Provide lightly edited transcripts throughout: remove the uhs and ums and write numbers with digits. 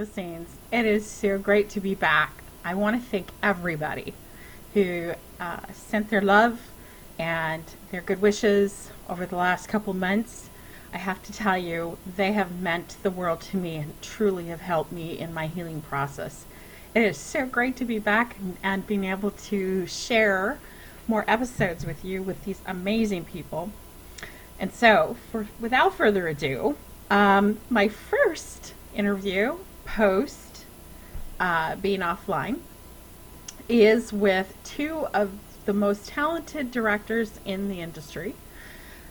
the scenes. It is so great to be back. I want to thank everybody who sent their love and their good wishes over the last couple months. I have to tell you, they have meant the world to me and truly have helped me in my healing process. It is so great to be back and being able to share more episodes with you with these amazing people. And so, without further ado, my first interview post being offline is with two of the most talented directors in the industry.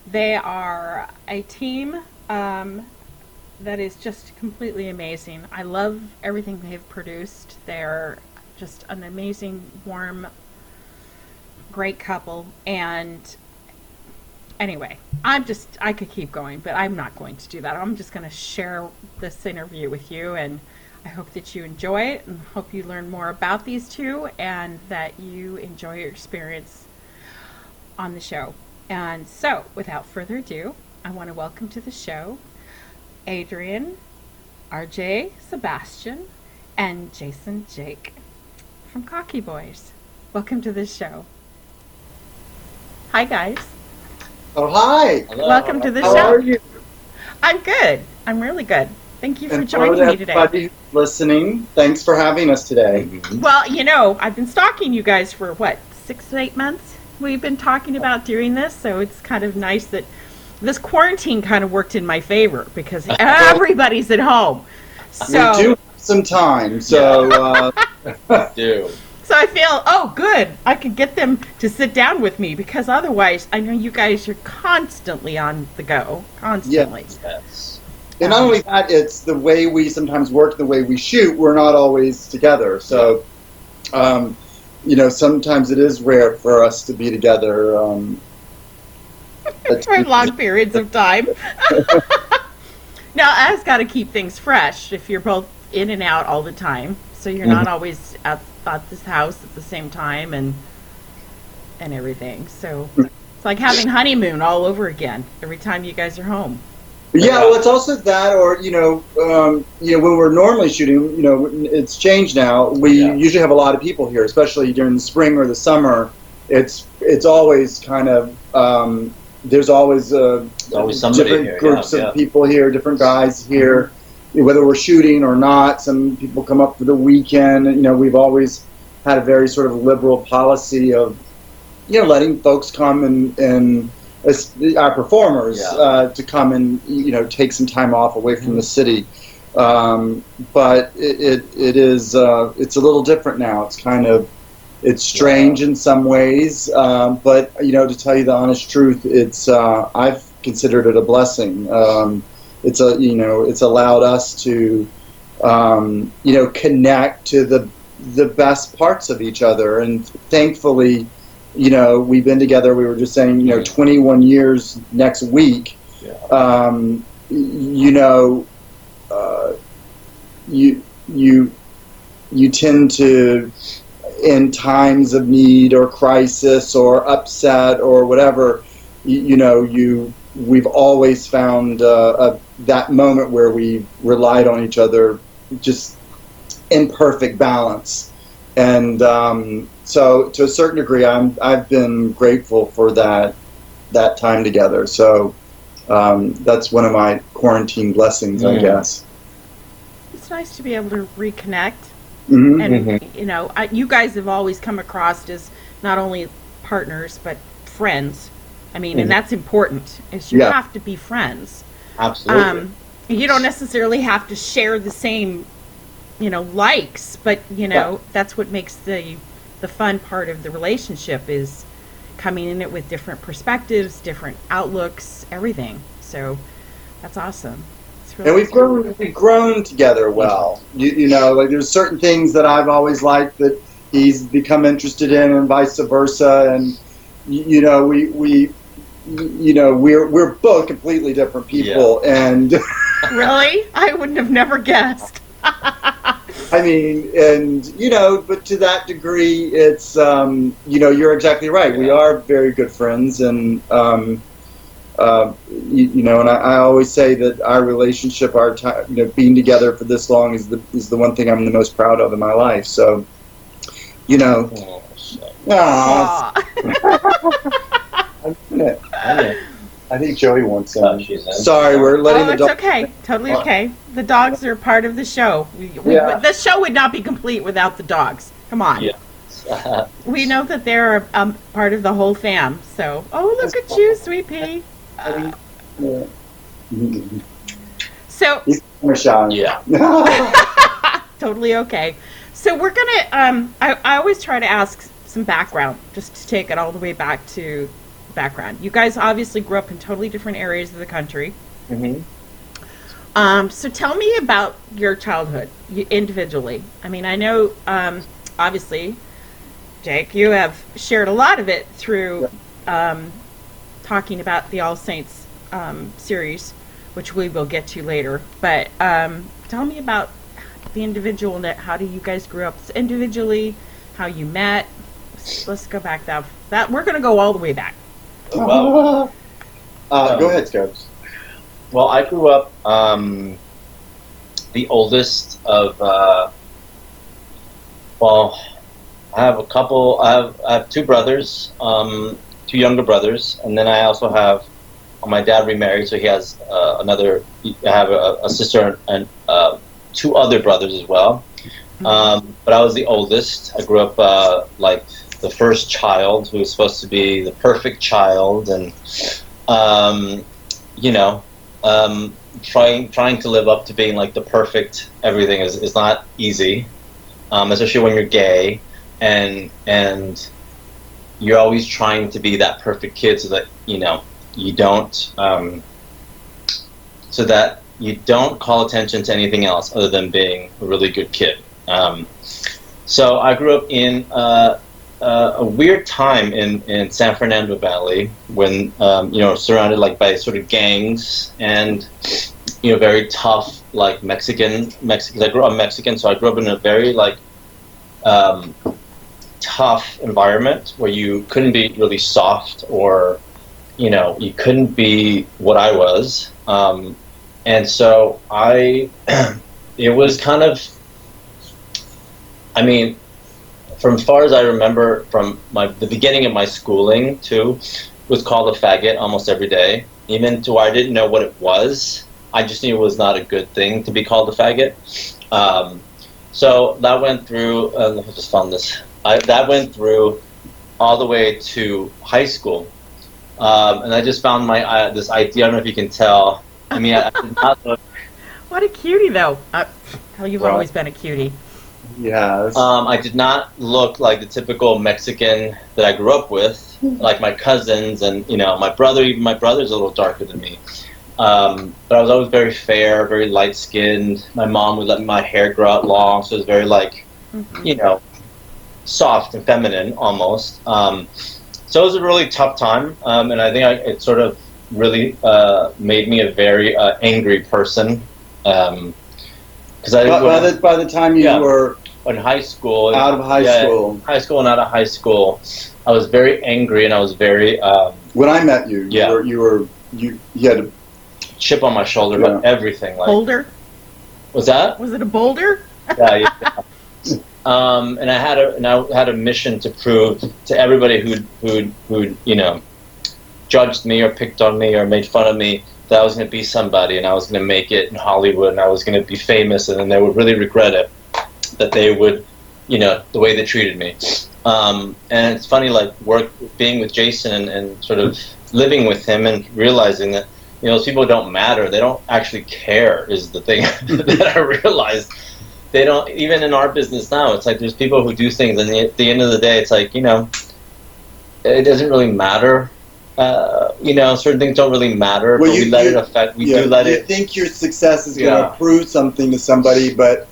They are a team that is just completely amazing. I love everything they've produced. They're just an amazing, warm, great couple. And anyway, I could keep going, but I'm not going to do that. I'm just going to share this interview with you, and I hope that you enjoy it and hope you learn more about these two and that you enjoy your experience on the show. And so, without further ado, I want to welcome to the show Adrian, RJ, Sebastian, and Jason Jake from Cocky Boys. Welcome to the show. Hi, guys. Oh, hi. Hello. Welcome to the How show. are you? I'm good. I'm really good. Thank you for And joining hello to me today. everybody listening. Thanks for having us today. Well, you know, I've been stalking you guys for, 6 to 8 months? We've been talking about doing this, so it's kind of nice that this quarantine kind of worked in my favor because everybody's at home. So, We do have some time, so Do. so I feel, good. I could get them to sit down with me because otherwise, I know you guys are constantly on the go. Constantly. Yes. and not only that, it's the way we sometimes work, the way we shoot. We're not always together, so sometimes it is rare for us to be together. For long periods of time. Now, I've got to keep things fresh if you're both in and out all the time. So you're not always at this house at the same time and everything. So it's like having honeymoon all over again every time you guys are home. Yeah, well, it's also that, or when we're normally shooting, it's changed now. We usually have a lot of people here, especially during the spring or the summer. It's always kind of there's always somebody different here, groups of people here, different guys here, whether we're shooting or not. Some people come up for the weekend. We've always had a very sort of liberal policy of letting folks come and our performers to come and take some time off away from the city, but it is it's a little different now. It's kind of strange in some ways, but to tell you the honest truth, it's I've considered it a blessing. It's allowed us to connect to the best parts of each other, and thankfully. We've been together. We were just saying, 21 years next week. Yeah. You tend to, in times of need or crisis or upset or whatever, we've always found that moment where we relied on each other, just in perfect balance. And so, to a certain degree, I've been grateful for that time together. So that's one of my quarantine blessings, I guess. It's nice to be able to reconnect. Mm-hmm. And you guys have always come across as not only partners but friends. I mean, and that's important. Is you have to be friends. Absolutely. You don't necessarily have to share the same. Likes, but that's what makes the fun part of the relationship is coming in it with different perspectives, different outlooks, everything. So that's awesome. It's really And we've grown together well. Like there's certain things that I've always liked that he's become interested in, and vice versa. And we're both completely different people. Yeah. And really, I wouldn't have never guessed. I mean, but to that degree, it's, you're exactly right. Yeah. We are very good friends, and, You know, and I always say that our relationship, our time, you know, being together for this long is the one thing I'm the most proud of in my life. So, you know, Oh, shit. ah, Aw. I think Joey wants Oh, some. she's in. Sorry, we're letting Oh, the it's dog. okay. Totally okay. The dogs are part of the show. Yeah. The show would not be complete without the dogs. Come on. Yeah. We know that they're part of the whole fam. So, oh, look at you, sweet pea. Yeah. So, He's kind of shy. Yeah. totally okay. So we're gonna. I always try to ask some background, just to take it all the way back to background. You guys obviously grew up in totally different areas of the country. So tell me about your childhood individually. I mean, I know obviously, Jake, you have shared a lot of it through talking about the All Saints series, which we will get to later. But tell me about the individual, how do you guys grew up individually, how you met. Let's go back that we're going to go all the way back. Well, Go ahead, Scopes. well, I grew up the oldest of. Well, I have a couple. I have two brothers, two younger brothers, and then I also have. My dad remarried, so he has another. I have a sister and two other brothers as well. But I was the oldest. I grew up like the first child, who was supposed to be the perfect child, and you know, trying to live up to being like the perfect everything is not easy, especially when you're gay, and you're always trying to be that perfect kid, so that you know you don't so that you don't call attention to anything else other than being a really good kid. So I grew up in a weird time in San Fernando Valley, when you know, surrounded like by sort of gangs and you know, very tough like Mexicans. I grew up Mexican, so I grew up in a very like tough environment where you couldn't be really soft, or you know, you couldn't be what I was. And so it was kind of, I mean, from as far as I remember, from the beginning of my schooling too, was called a faggot almost every day, even to where I didn't know what it was. I just knew it was not a good thing to be called a faggot. So that went through, I just found this, that went through all the way to high school. And I just found this idea, I don't know if you can tell. I mean, I did not look. What a cutie, though. You've always been a cutie. Yes. I did not look like the typical Mexican that I grew up with, like my cousins, and you know, my brother. Even my brother's a little darker than me. But I was always very fair, very light skinned. My mom would let my hair grow out long, so it was very like, you know, soft and feminine almost. So it was a really tough time, and I think it sort of really made me a very angry person. Because by the time you were in high school, out of high school, and out of high school, I was very angry, and I was very. When I met you, you had a chip on my shoulder about everything. Like, boulder? Was that? Was it a boulder? Yeah. And I had a mission to prove to everybody who you know, judged me or picked on me or made fun of me, that I was going to be somebody, and I was going to make it in Hollywood, and I was going to be famous, and then they would really regret it, that they would, you know, the way they treated me. And it's funny, like being with Jason and sort of living with him and realizing that, you know, those people don't matter. They don't actually care is the thing that I realized. They don't, even in our business now, it's like there's people who do things, and at the end of the day, it's like, you know, it doesn't really matter. You know, certain things don't really matter, but we let it affect. We do let it. You think your success is going to prove something to somebody, but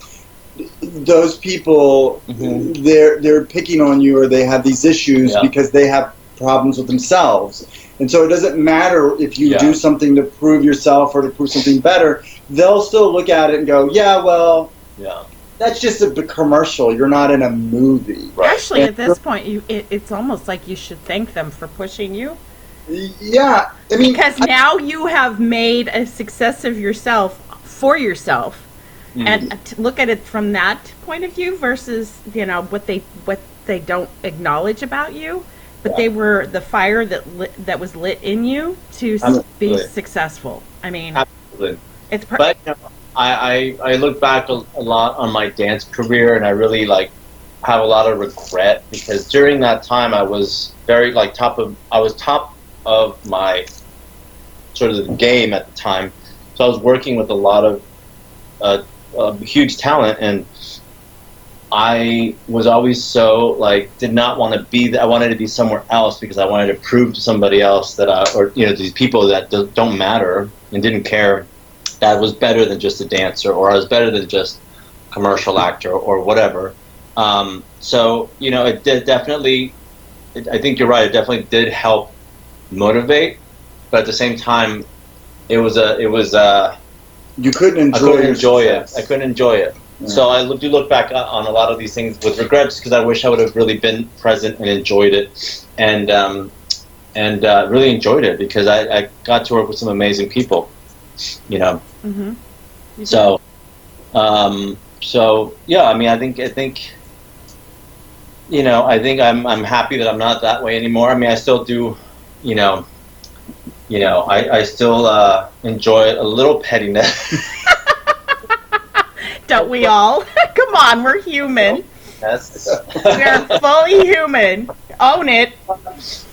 those people, they're picking on you, or they have these issues because they have problems with themselves. And so it doesn't matter if you do something to prove yourself or to prove something better. They'll still look at it and go, yeah, well, that's just a commercial. You're not in a movie. Right. Actually, at this point, it's almost like you should thank them for pushing you. Yeah, I mean, Because now you have made a success of yourself for yourself, and to look at it from that point of view versus what they don't acknowledge about you, but they were the fire that was lit in you to be successful. I mean, absolutely. It's but I look back a lot on my dance career, and I really have a lot of regret, because during that time I was very top of my sort of the game at the time. So I was working with a lot of huge talent, and I was always so did not want to be I wanted to be somewhere else, because I wanted to prove to somebody else that these people that don't matter and didn't care, that I was better than just a dancer, or I was better than just a commercial actor or whatever. So it did definitely. I think you're right. It definitely did help motivate, but at the same time, it was you couldn't enjoy. I couldn't enjoy it. Yeah. So I do look back on a lot of these things with regrets, because I wish I would have really been present and enjoyed it, and really enjoyed it, because I got to work with some amazing people, Mm-hmm. So yeah, I mean, I think I'm happy that I'm not that way anymore. I mean, I still do, I still enjoy a little pettiness. Don't we all? Come on, we're human. Yes. We're fully human. Own it.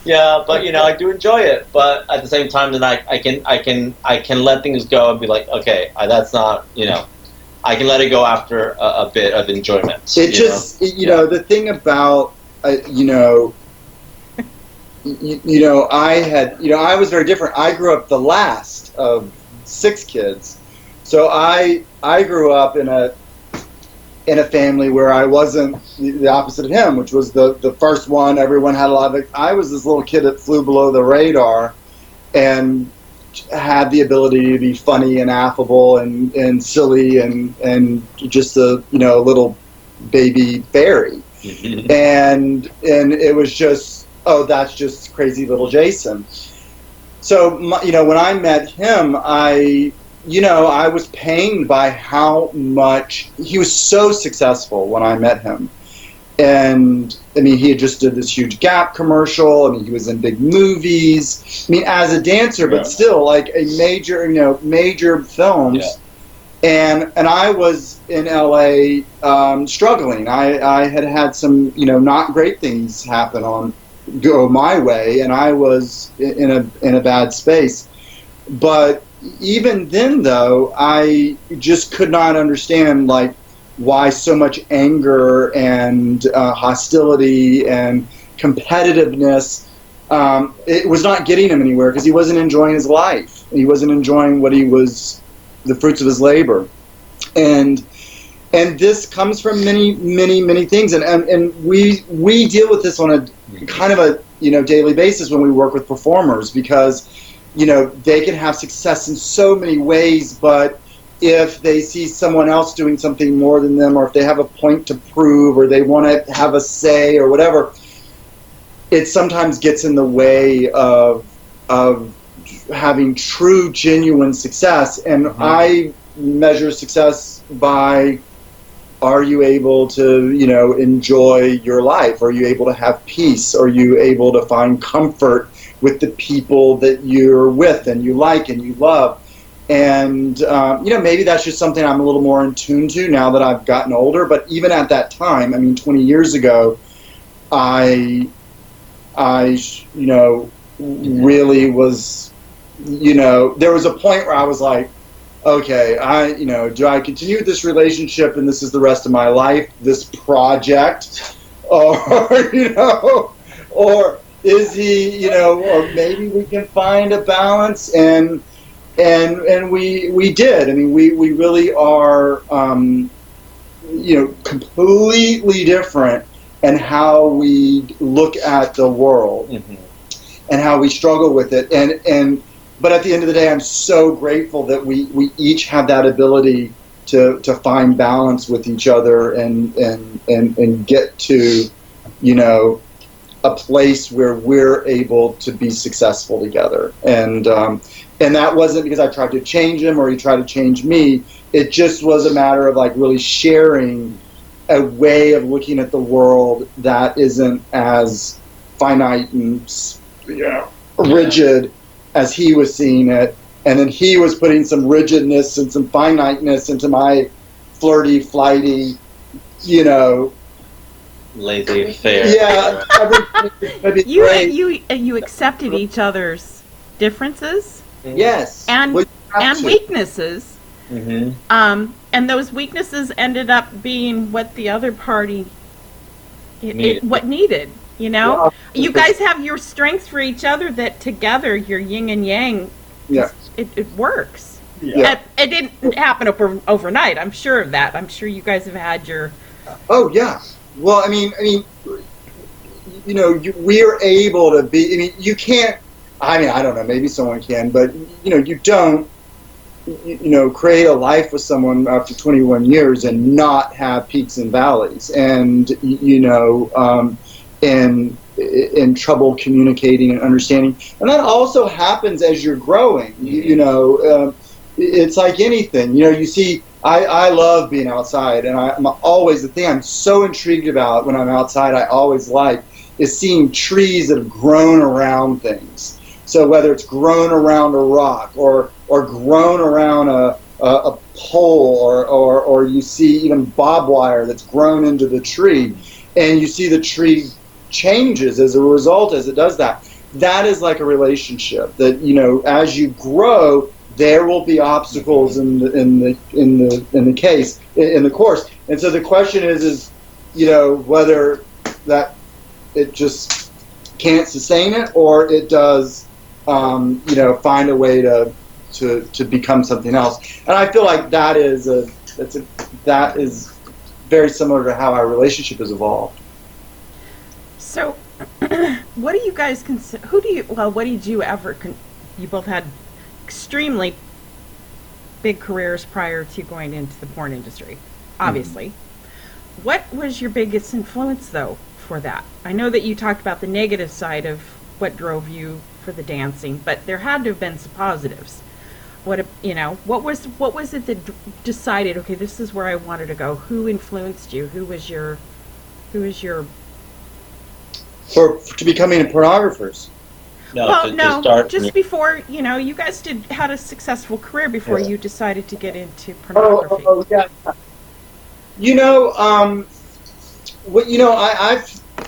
Yeah, but I do enjoy it. But at the same time, then I can let things go and be like, okay, that's not, I can let it go after a bit of enjoyment. It just, the thing about, I was very different. I grew up the last of 6 kids, so I grew up in a family where I wasn't the opposite of him, which was the first one. Everyone had a lot of. I was this little kid that flew below the radar, and had the ability to be funny and affable and silly and just a little baby fairy, and it was just, oh, that's just crazy little Jason. So when I met him, I was pained by how much he was so successful when I met him. And I mean, he had just did this huge Gap commercial. I mean, he was in big movies. I mean, as a dancer, but still a major films. Yeah. And I was in LA struggling. I had some not great things go my way, and I was in a bad space. But even then, though, I just could not understand why so much anger and hostility and competitiveness. It was not getting him anywhere, because he wasn't enjoying his life. He wasn't enjoying the fruits of his labor. And this comes from many, many, many things. And we deal with this on a kind of a daily basis when we work with performers, because they can have success in so many ways, but if they see someone else doing something more than them, or if they have a point to prove, or they want to have a say or whatever, it sometimes gets in the way of having true, genuine success. And I measure success by, are you able to, enjoy your life? Are you able to have peace? Are you able to find comfort with the people that you're with and you like and you love? And, maybe that's just something I'm a little more in tune to now that I've gotten older. But even at that time, I mean, 20 years ago, I really was, there was a point where I was like, okay, do I continue with this relationship and this is the rest of my life, this project, or, or is he, or maybe we can find a balance, and we did. I mean, we really are, completely different in how we look at the world and how we struggle with it. But at the end of the day, I'm so grateful that we each have that ability to find balance with each other and get to, a place where we're able to be successful together. And that wasn't because I tried to change him or he tried to change me. It just was a matter of like really sharing a way of looking at the world that isn't as finite and rigid as he was seeing it. And then he was putting some rigidness and some finiteness into my flirty, flighty, lazy affair. Yeah, you accepted each other's differences. Yes, and weaknesses. Mm-hmm. And those weaknesses ended up being what the other party needed. Yeah, you guys have your strengths for each other that together, your yin and yang. Yeah, it works. Yeah. It didn't happen overnight. I'm sure of that. I'm sure you guys have had your. Oh yeah. Well, I mean, we're able to be. I mean, you can't. I mean, I don't know. Maybe someone can, but you don't. Create a life with someone after 21 years and not have peaks and valleys, and in trouble communicating and understanding. And that also happens as you're growing. It's like anything. You see, I love being outside, and I'm always, the thing I'm so intrigued about when I'm outside, I always like, is seeing trees that have grown around things. So whether it's grown around a rock or grown around a pole or you see even barbed wire that's grown into the tree, and you see the tree changes as a result as it does that. That is like a relationship that, as you grow, there will be obstacles in the course. And so the question is whether that it just can't sustain it or it does find a way to become something else. And I feel like that is very similar to how our relationship has evolved. So, what do you guys consider? What did you ever? You both had extremely big careers prior to going into the porn industry, obviously. Mm-hmm. What was your biggest influence, though, for that? I know that you talked about the negative side of what drove you for the dancing, but there had to have been some positives. What was it that decided, okay, this is where I wanted to go? Who influenced you? Who was your to becoming pornographers? Just before, you guys had a successful career before you decided to get into pornography. Oh yeah.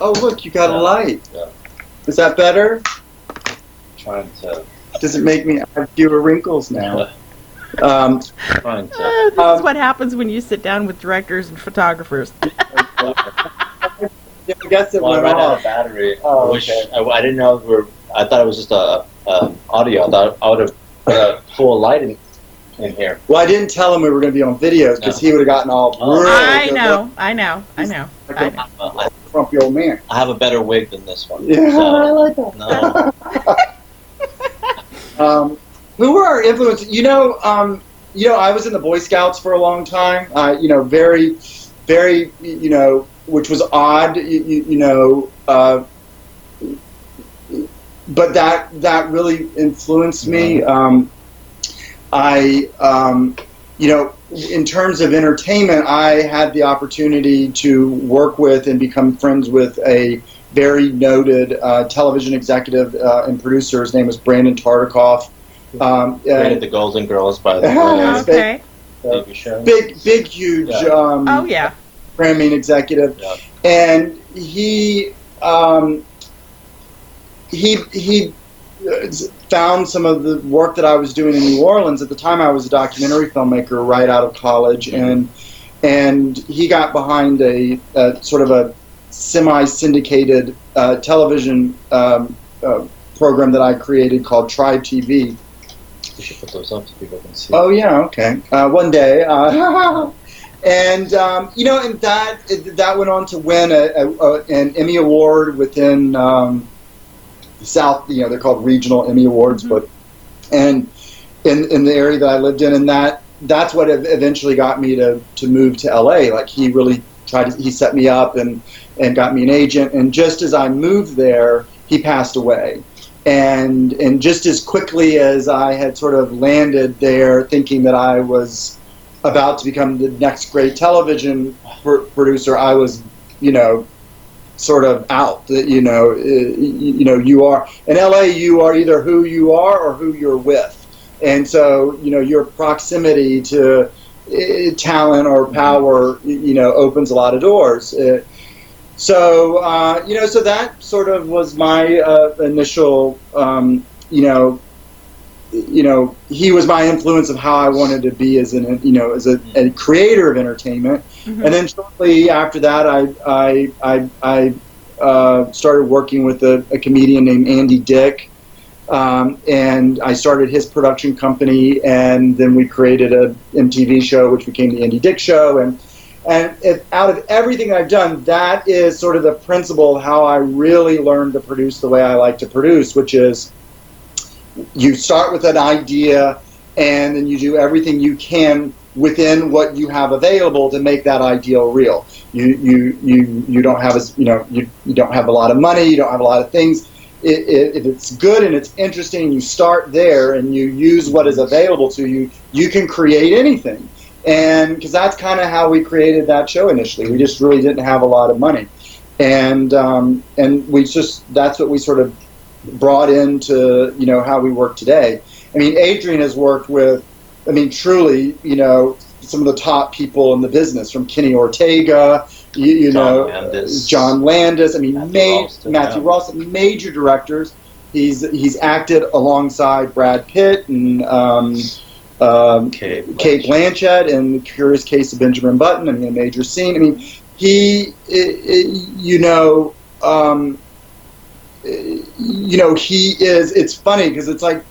I've look, you got a light. Yeah. Is that better? Trying to. Does it make me have fewer wrinkles now? This is what happens when you sit down with directors and photographers. I guess it went ran off. out of battery. Oh, I didn't know I thought it was just a audio. I thought I would have put a full light in here. Well, I didn't tell him we were going to be on videos because he would have gotten all. I know. Like a grumpy old man. I have a better wig than this one. Yeah, so, I like that. No. Who were our influences? I was in the Boy Scouts for a long time. Very, very, which was odd. But that really influenced me. In terms of entertainment, I had the opportunity to work with and become friends with a very noted television executive and producer. His name was Brandon Tartikoff. Created the Golden Girls, by the way. Okay. Big, huge. Yeah. Programming executive, and he found some of the work that I was doing in New Orleans. At the time, I was a documentary filmmaker right out of college, and he got behind a sort of a semi-syndicated television program that I created called Tribe TV. You should put those up so people can see. Oh yeah, okay. One day. And and that went on to win an Emmy Award within the South. They're called regional Emmy Awards, but and in the area that I lived in, and that's what eventually got me to move to LA. Like he really he set me up and got me an agent. And just as I moved there, he passed away. And just as quickly as I had sort of landed there thinking that I was about to become the next great television producer, I was, sort of out. You are in LA, you are either who you are or who you're with. And so, your proximity to talent or power, opens a lot of doors. So that sort of was my initial, he was my influence of how I wanted to be as a creator of entertainment. Mm-hmm. And then shortly after that, I started working with a comedian named Andy Dick. And I started his production company, and then we created a MTV show, which became the Andy Dick Show. And out of everything I've done, that is sort of the principle of how I really learned to produce the way I like to produce, which is you start with an idea, and then you do everything you can within what you have available to make that ideal real. You don't have you don't have a lot of money, you don't have a lot of things. If it's good and it's interesting, you start there and you use what is available to you, you can create anything. And because that's kind of how we created that show initially. We just really didn't have a lot of money. And that's what we sort of brought into, how we work today. I mean, Adrian has worked with, truly, some of the top people in the business, from Kenny Ortega, John Landis. Matthew Ralston, major directors. He's acted alongside Brad Pitt and Kate Blanchett in The Curious Case of Benjamin Button. A major scene. He is. It's funny because it's like,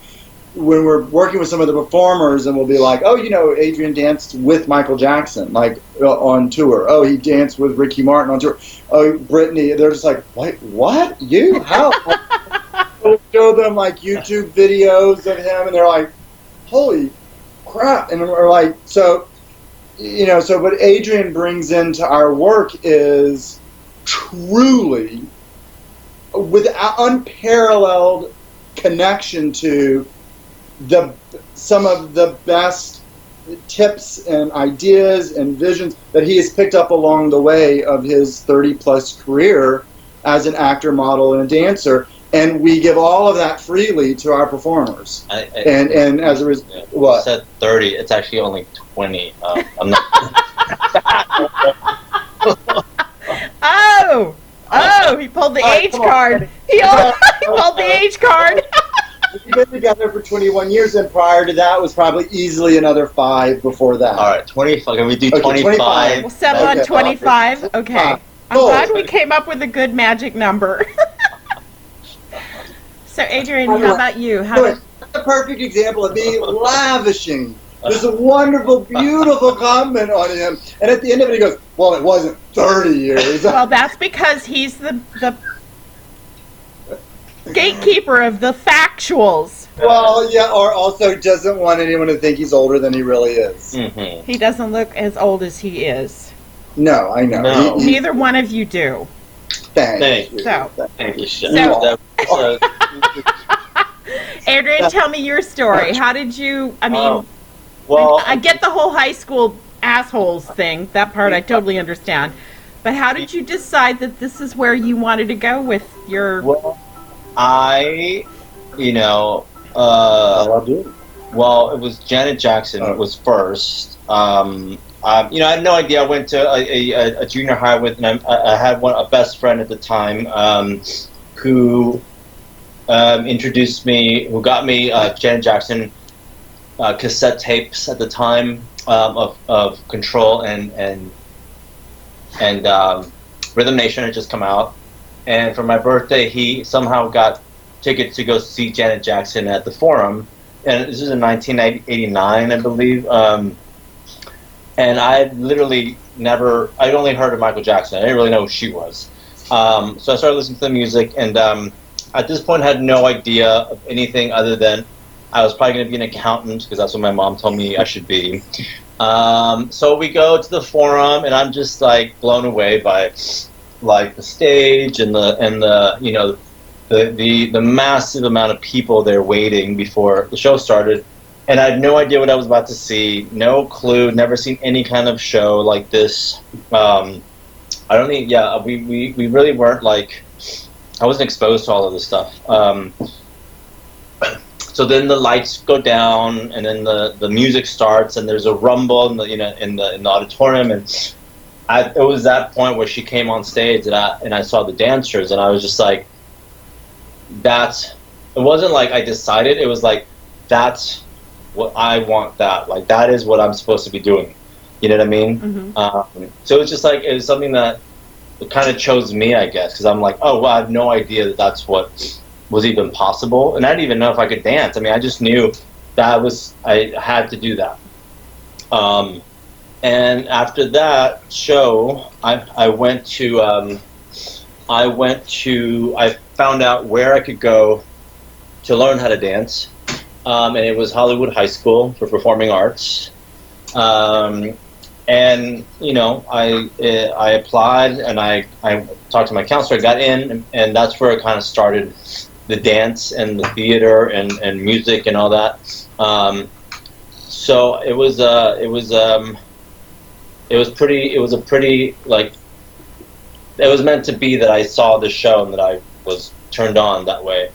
when we're working with some of the performers, and we'll be like, Adrian danced with Michael Jackson, on tour. Oh, he danced with Ricky Martin on tour. Oh, Britney. They're just like, what? You? How? We'll show them YouTube videos of him, and they're like, holy crap. And we're like, so what Adrian brings into our work is truly with unparalleled connection to some of the best tips and ideas and visions that he has picked up along the way of his 30-plus career as an actor, model, and a dancer. And we give all of that freely to our performers. And as a result, what? You said 30. It's actually only 20. I'm not. Oh! He pulled the age card. He pulled the age card. We've been together for 21 years, and prior to that was probably easily another 5 before that. All right, 25. Can we do 25? We'll settle on 25. Okay. I'm glad we came up with a good magic number. So, Adrian, how about you? That's a perfect example of me lavishing this wonderful, beautiful compliment on him. And at the end of it, he goes, well, it wasn't 30 years. Well, that's because he's the gatekeeper of the factuals. Well, yeah, or also doesn't want anyone to think he's older than he really is. Mm-hmm. He doesn't look as old as he is. No, I know. No. Neither one of you do. Thank you. Thank you. Adrian, tell me your story. How did you, well, I get the whole high school assholes thing. That part I totally understand. But how did you decide that this is where you wanted to go with your... Well, I Well, it was Janet Jackson was first. I had no idea. I went to a junior high with, and I had a best friend at the time who introduced me, who got me Janet Jackson cassette tapes at the time of Control and Rhythm Nation had just come out. And for my birthday, he somehow got tickets to go see Janet Jackson at the Forum. And this was in 1989, I believe. And I literally I'd only heard of Michael Jackson. I didn't really know who she was. So I started listening to the music, and at this point had no idea of anything other than I was probably going to be an accountant, because that's what my mom told me I should be. So we go to the Forum, and I'm just like blown away by like the stage and the you know the massive amount of people there waiting before the show started. And I had no idea what I was about to see, no clue, never seen any kind of show like this. I don't think, yeah, we really weren't like, I wasn't exposed to all of this stuff. So then the lights go down, and then the music starts, and there's a rumble in the auditorium, and it was that point where she came on stage, and I saw the dancers, and I was just like, it wasn't like I decided, it was like, that's what I want, like that is what I'm supposed to be doing, you know what I mean? Mm-hmm. So it's just like, it was something that kind of chose me, I guess, because I'm like, oh well, I have no idea that that's what was even possible, and I didn't even know if I could dance. I mean, I just knew that I had to do that. And after that show, I found out where I could go to learn how to dance. And it was Hollywood High School for Performing Arts, and you know, I applied, and I talked to my counselor, I got in, and that's where it kind of started, the dance and the theater and music and all that. So it was meant to be that I saw the show and that I was turned on that way,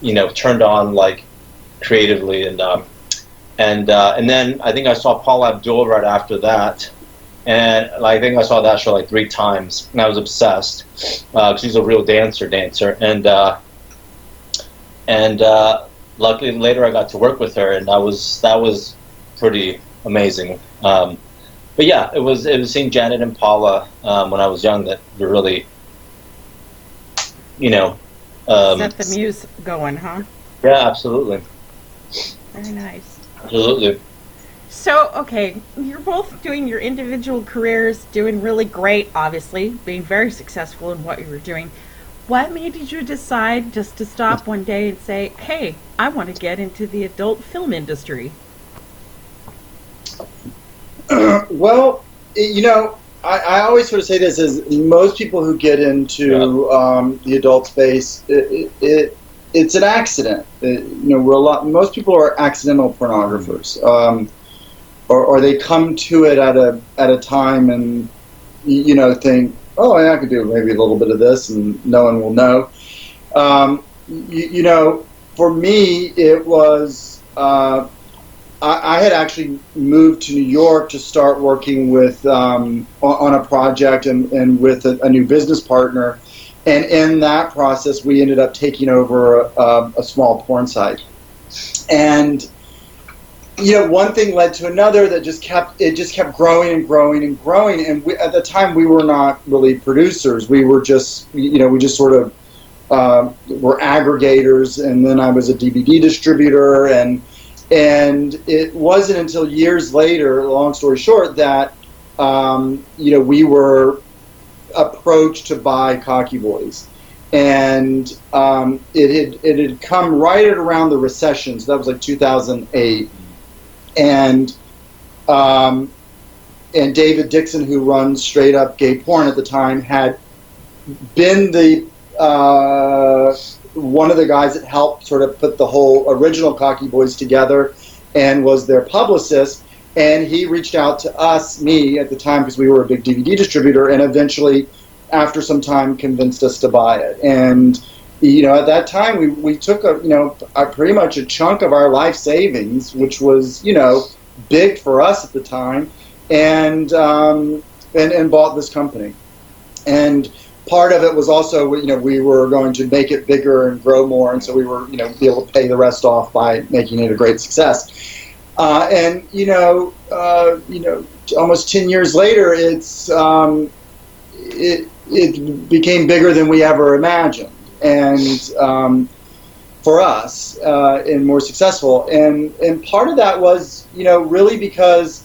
you know, turned on like creatively, and then I think I saw Paula Abdul right after that, and I think I saw that show like 3 times, and I was obsessed, because she's a real dancer, and luckily later I got to work with her, and that was pretty amazing. But yeah, it was seeing Janet and Paula when I was young that were really, you know, Set the muse going, huh? yeah, absolutely. Very nice. Absolutely. So, okay, you're both doing your individual careers, doing really great, obviously, being very successful in what you were doing. What made you decide just to stop one day and say, hey, I want to get into the adult film industry? Well, you know, I always sort of say this, is most people who get into the adult space, it's an accident. You know, most people are accidental pornographers, or they come to it at a time and, you know, think, oh, yeah, I could do maybe a little bit of this, and no one will know. You know, for me, it was I had actually moved to New York to start working with on a project and with a new business partner. And in that process, we ended up taking over a small porn site. And, you know, one thing led to another that just kept growing and growing and growing. And at the time, we were not really producers. We were just, you know, we just sort of were aggregators. And then I was a DVD distributor. And it wasn't until years later, long story short, that, you know, we were approach to buy Cocky Boys, and it had come right at around the recession, so that was like 2008, and David Dixon, who runs Straight Up Gay Porn at the time, had been the one of the guys that helped sort of put the whole original Cocky Boys together, and was their publicist. And he reached out to us, me at the time, because we were a big DVD distributor, and eventually, after some time, convinced us to buy it. And, you know, at that time, we took pretty much a chunk of our life savings, which was, you know, big for us at the time, and bought this company. And part of it was also, you know, we were going to make it bigger and grow more, and so we were, you know, be able to pay the rest off by making it a great success. And almost 10 years later, it became bigger than we ever imagined, and for us, and more successful. And part of that was, you know, really because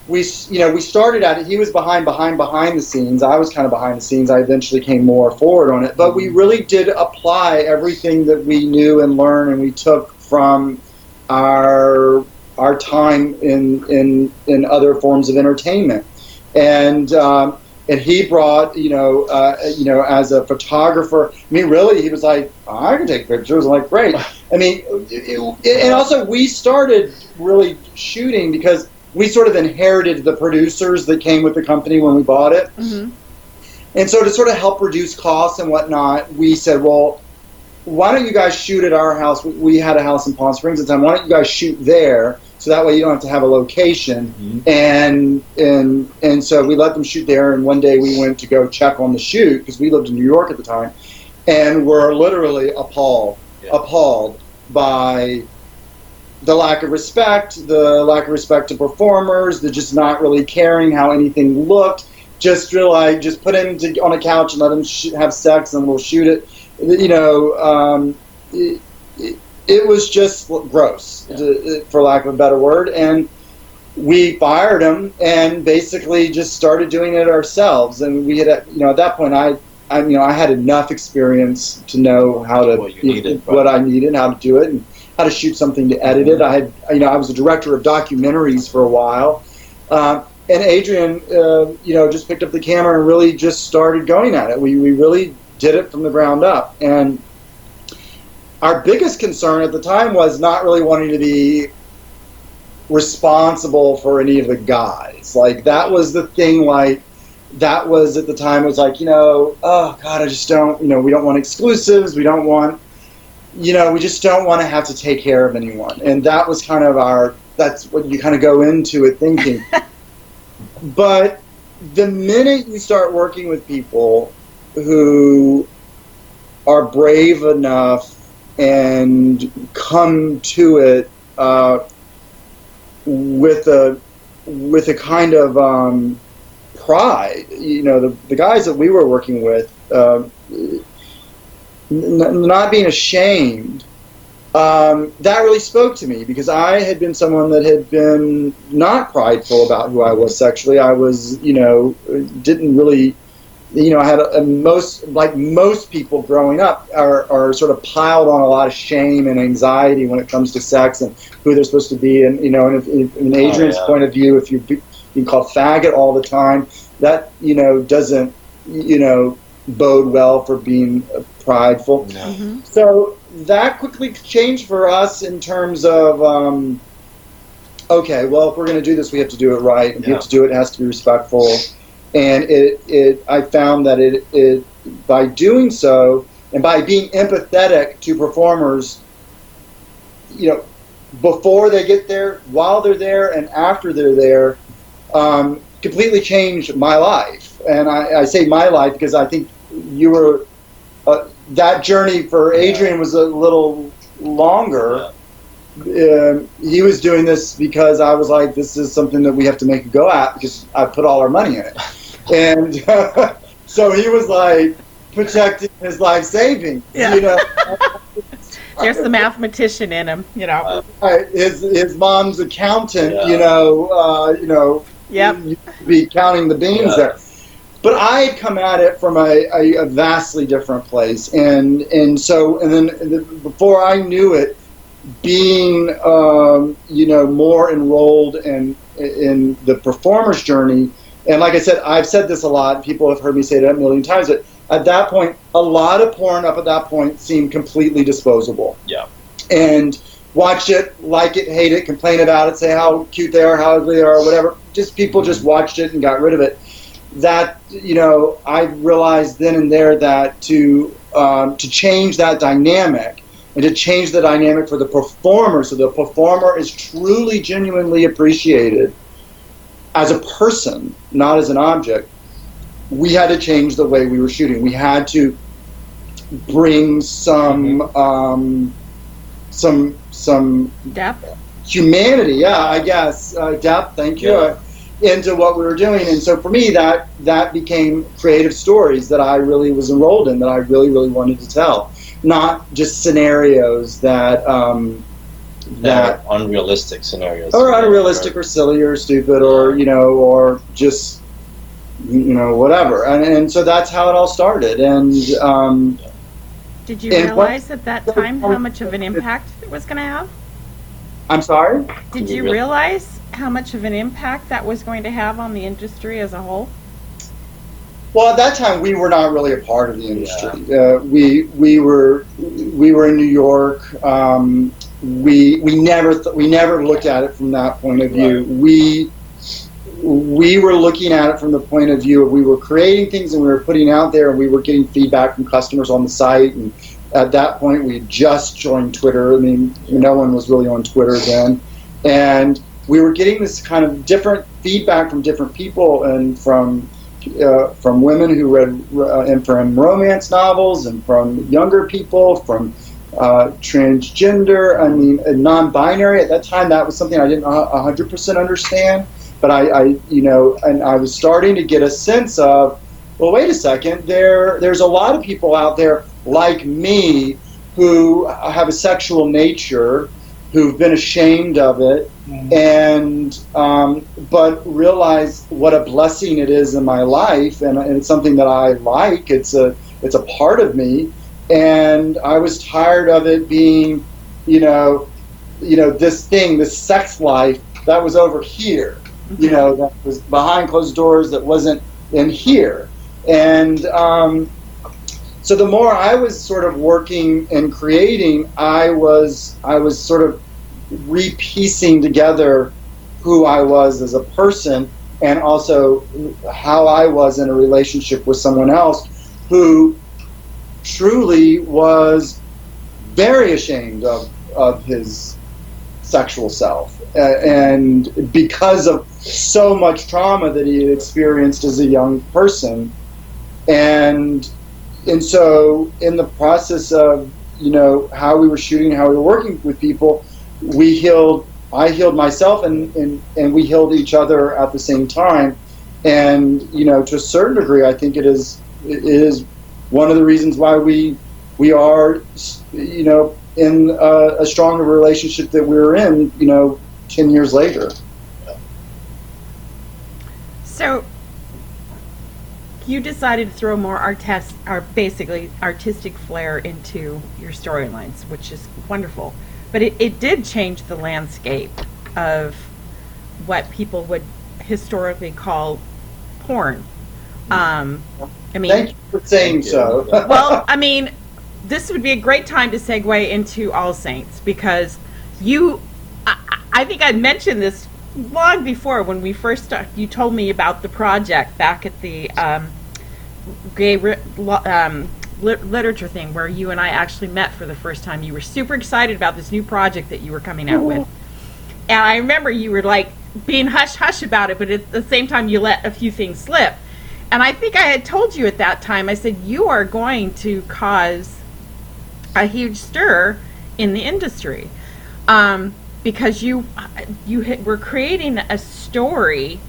we started at it. He was behind the scenes. I was kind of behind the scenes. I eventually came more forward on it, but we really did apply everything that we knew and learned, and we took from our our time in other forms of entertainment, and he brought as a photographer. I mean, really, he was like, I can take pictures. I'm like, great. I mean, and also we started really shooting because we sort of inherited the producers that came with the company when we bought it. Mm-hmm. And so to sort of help reduce costs and whatnot, we said, well, why don't you guys shoot at our house? We had a house in Palm Springs at the time. Why don't you guys shoot there? So that way you don't have to have a location. Mm-hmm. And so we let them shoot there. And one day we went to go check on the shoot because we lived in New York at the time. And we're literally appalled by the lack of respect to performers, the just not really caring how anything looked. Just put him on a couch and let him have sex and we'll shoot it. It was just gross, for lack of a better word. And we fired him and basically just started doing it ourselves. And we had, at that point, I had enough experience to know how to what I needed, how to do it, and how to shoot something to edit it. I was a director of documentaries for a while. And Adrian, just picked up the camera and really just started going at it. We really did it from the ground up. And our biggest concern at the time was not really wanting to be responsible for any of the guys. Like, that was the thing, that was at the time, was like, oh God, I just don't, we don't want exclusives. We don't want, we just don't want to have to take care of anyone. And that was kind of that's what you kind of go into it thinking. But the minute you start working with people who are brave enough and come to it with a kind of pride, the guys that we were working with, not being ashamed, that really spoke to me, because I had been someone that had been not prideful about who I was sexually. I was, didn't really, I had most people growing up are sort of piled on a lot of shame and anxiety when it comes to sex and who they're supposed to be. And, and if, in Adrian's point of view, if you're being called faggot all the time, that, doesn't, bode well for being prideful. No. Mm-hmm. So that quickly changed for us in terms of, okay, well, if we're going to do this, we have to do it right. And if we have to do it, it has to be respectful. And I found that it by doing so, and by being empathetic to performers, before they get there, while they're there, and after they're there, completely changed my life. And I say my life because I think you were, that journey for Adrian was a little longer. He was doing this because I was like, this is something that we have to make a go at because I put all our money in it. And so he was like protecting his life savings, There's the mathematician in him, His mom's accountant, Yep. You'd be counting the beans there. But I had come at it from a vastly different place, and then before I knew it, being more enrolled in the performer's journey, and like I said, I've said this a lot. People have heard me say it a million times. But at that point, a lot of porn up at that point seemed completely disposable. Yeah. And watch it, like it, hate it, complain about it, say how cute they are, how ugly they are, whatever. Just people just watched it and got rid of it. That, I realized then and there that to change that dynamic and to change the dynamic for the performer, so the performer is truly, genuinely appreciated as a person, not as an object, we had to change the way we were shooting. We had to bring some depth, humanity, I guess, depth. Thank you. Into what we were doing. And so for me, that became creative stories that I really was enrolled in, that I really, really wanted to tell. Not just scenarios that unrealistic scenarios. Or unrealistic or silly or stupid or, or just, whatever. And so that's how it all started. And did you realize at that time how much of an impact it was going to have? I'm sorry? Did you realize how much of an impact that was going to have on the industry as a whole? Well, at that time, we were not really a part of the industry. We were in New York. We never looked at it from that point of view. Right. We were looking at it from the point of view of we were creating things and we were putting out there, and we were getting feedback from customers on the site. And at that point, we just joined Twitter. I mean, no one was really on Twitter then, and we were getting this kind of different feedback from different people, and from women who read and from romance novels, and from younger people, from transgender, I mean, non-binary. At that time, that was something I didn't 100% understand, but I was starting to get a sense of, well, wait a second, there's a lot of people out there like me who have a sexual nature, who've been ashamed of it, and but realize what a blessing it is in my life, and it's something that I like. It's a part of me, and I was tired of it being, this sex life that was over here, that was behind closed doors, that wasn't in here, and so the more I was sort of working and creating, I was sort of repiecing together who I was as a person, and also how I was in a relationship with someone else who truly was very ashamed of his sexual self, and because of so much trauma that he had experienced as a young person. And so in the process of how we were shooting, how we were working with people, I healed myself, and we healed each other at the same time. And to a certain degree, I think it is one of the reasons why we are in a stronger relationship that we're in 10 years later. So you decided to throw more basically artistic flair into your storylines, which is wonderful. But it did change the landscape of what people would historically call porn. I mean, thank you for saying so. Well, I mean, this would be a great time to segue into All Saints, because I think I mentioned this long before when we first started. You told me about the project back at the gay literature thing where you and I actually met for the first time. You were super excited about this new project that you were coming out with, and I remember you were like being hush about it, but at the same time you let a few things slip. And I think I had told you at that time, I said, you are going to cause a huge stir in the industry, because you were creating a story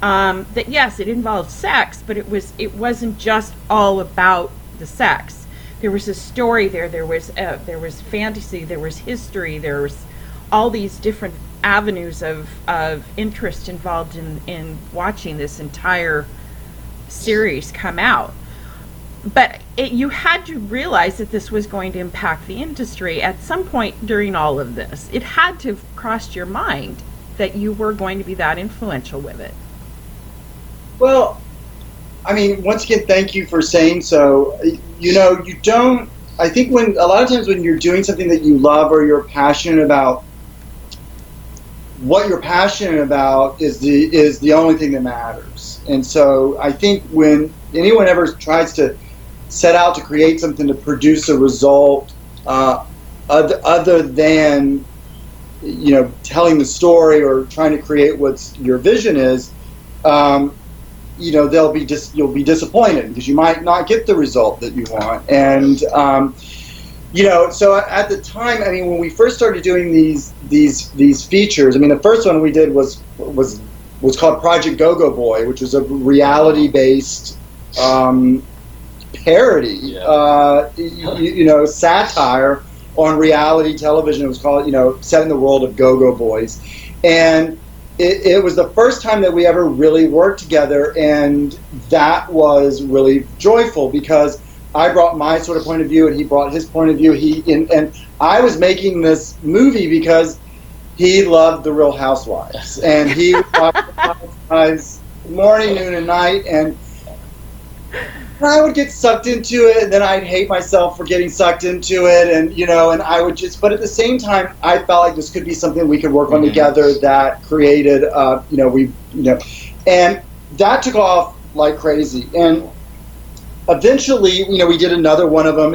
that, yes, it involved sex, but it wasn't just all about the sex. There was a story there was fantasy, there was history, there was all these different avenues of interest involved in watching this entire series come out. But you had to realize that this was going to impact the industry at some point during all of this. It had to have crossed your mind that you were going to be that influential with it. Well, I mean, once again, thank you for saying so. You don't, I think a lot of times when you're doing something that you love or you're passionate about, what you're passionate about is the only thing that matters. And so I think when anyone ever tries to set out to create something to produce a result other than telling the story or trying to create what your vision is, you'll be disappointed because you might not get the result that you want. And so at the time, I mean, when we first started doing these features, I mean, the first one we did was called Project Go-Go Boy, which was a reality-based parody, satire on reality television. It was called, set in the world of Go-Go Boys. And it was the first time that we ever really worked together, and that was really joyful because I brought my sort of point of view and he brought his point of view. And I was making this movie because he loved the Real Housewives, and he would watch the Housewives morning, noon, and night, and I would get sucked into it, and then I'd hate myself for getting sucked into it, and and I would just. But at the same time, I felt like this could be something we could work on together that created, and that took off like crazy, and eventually, we did another one of them,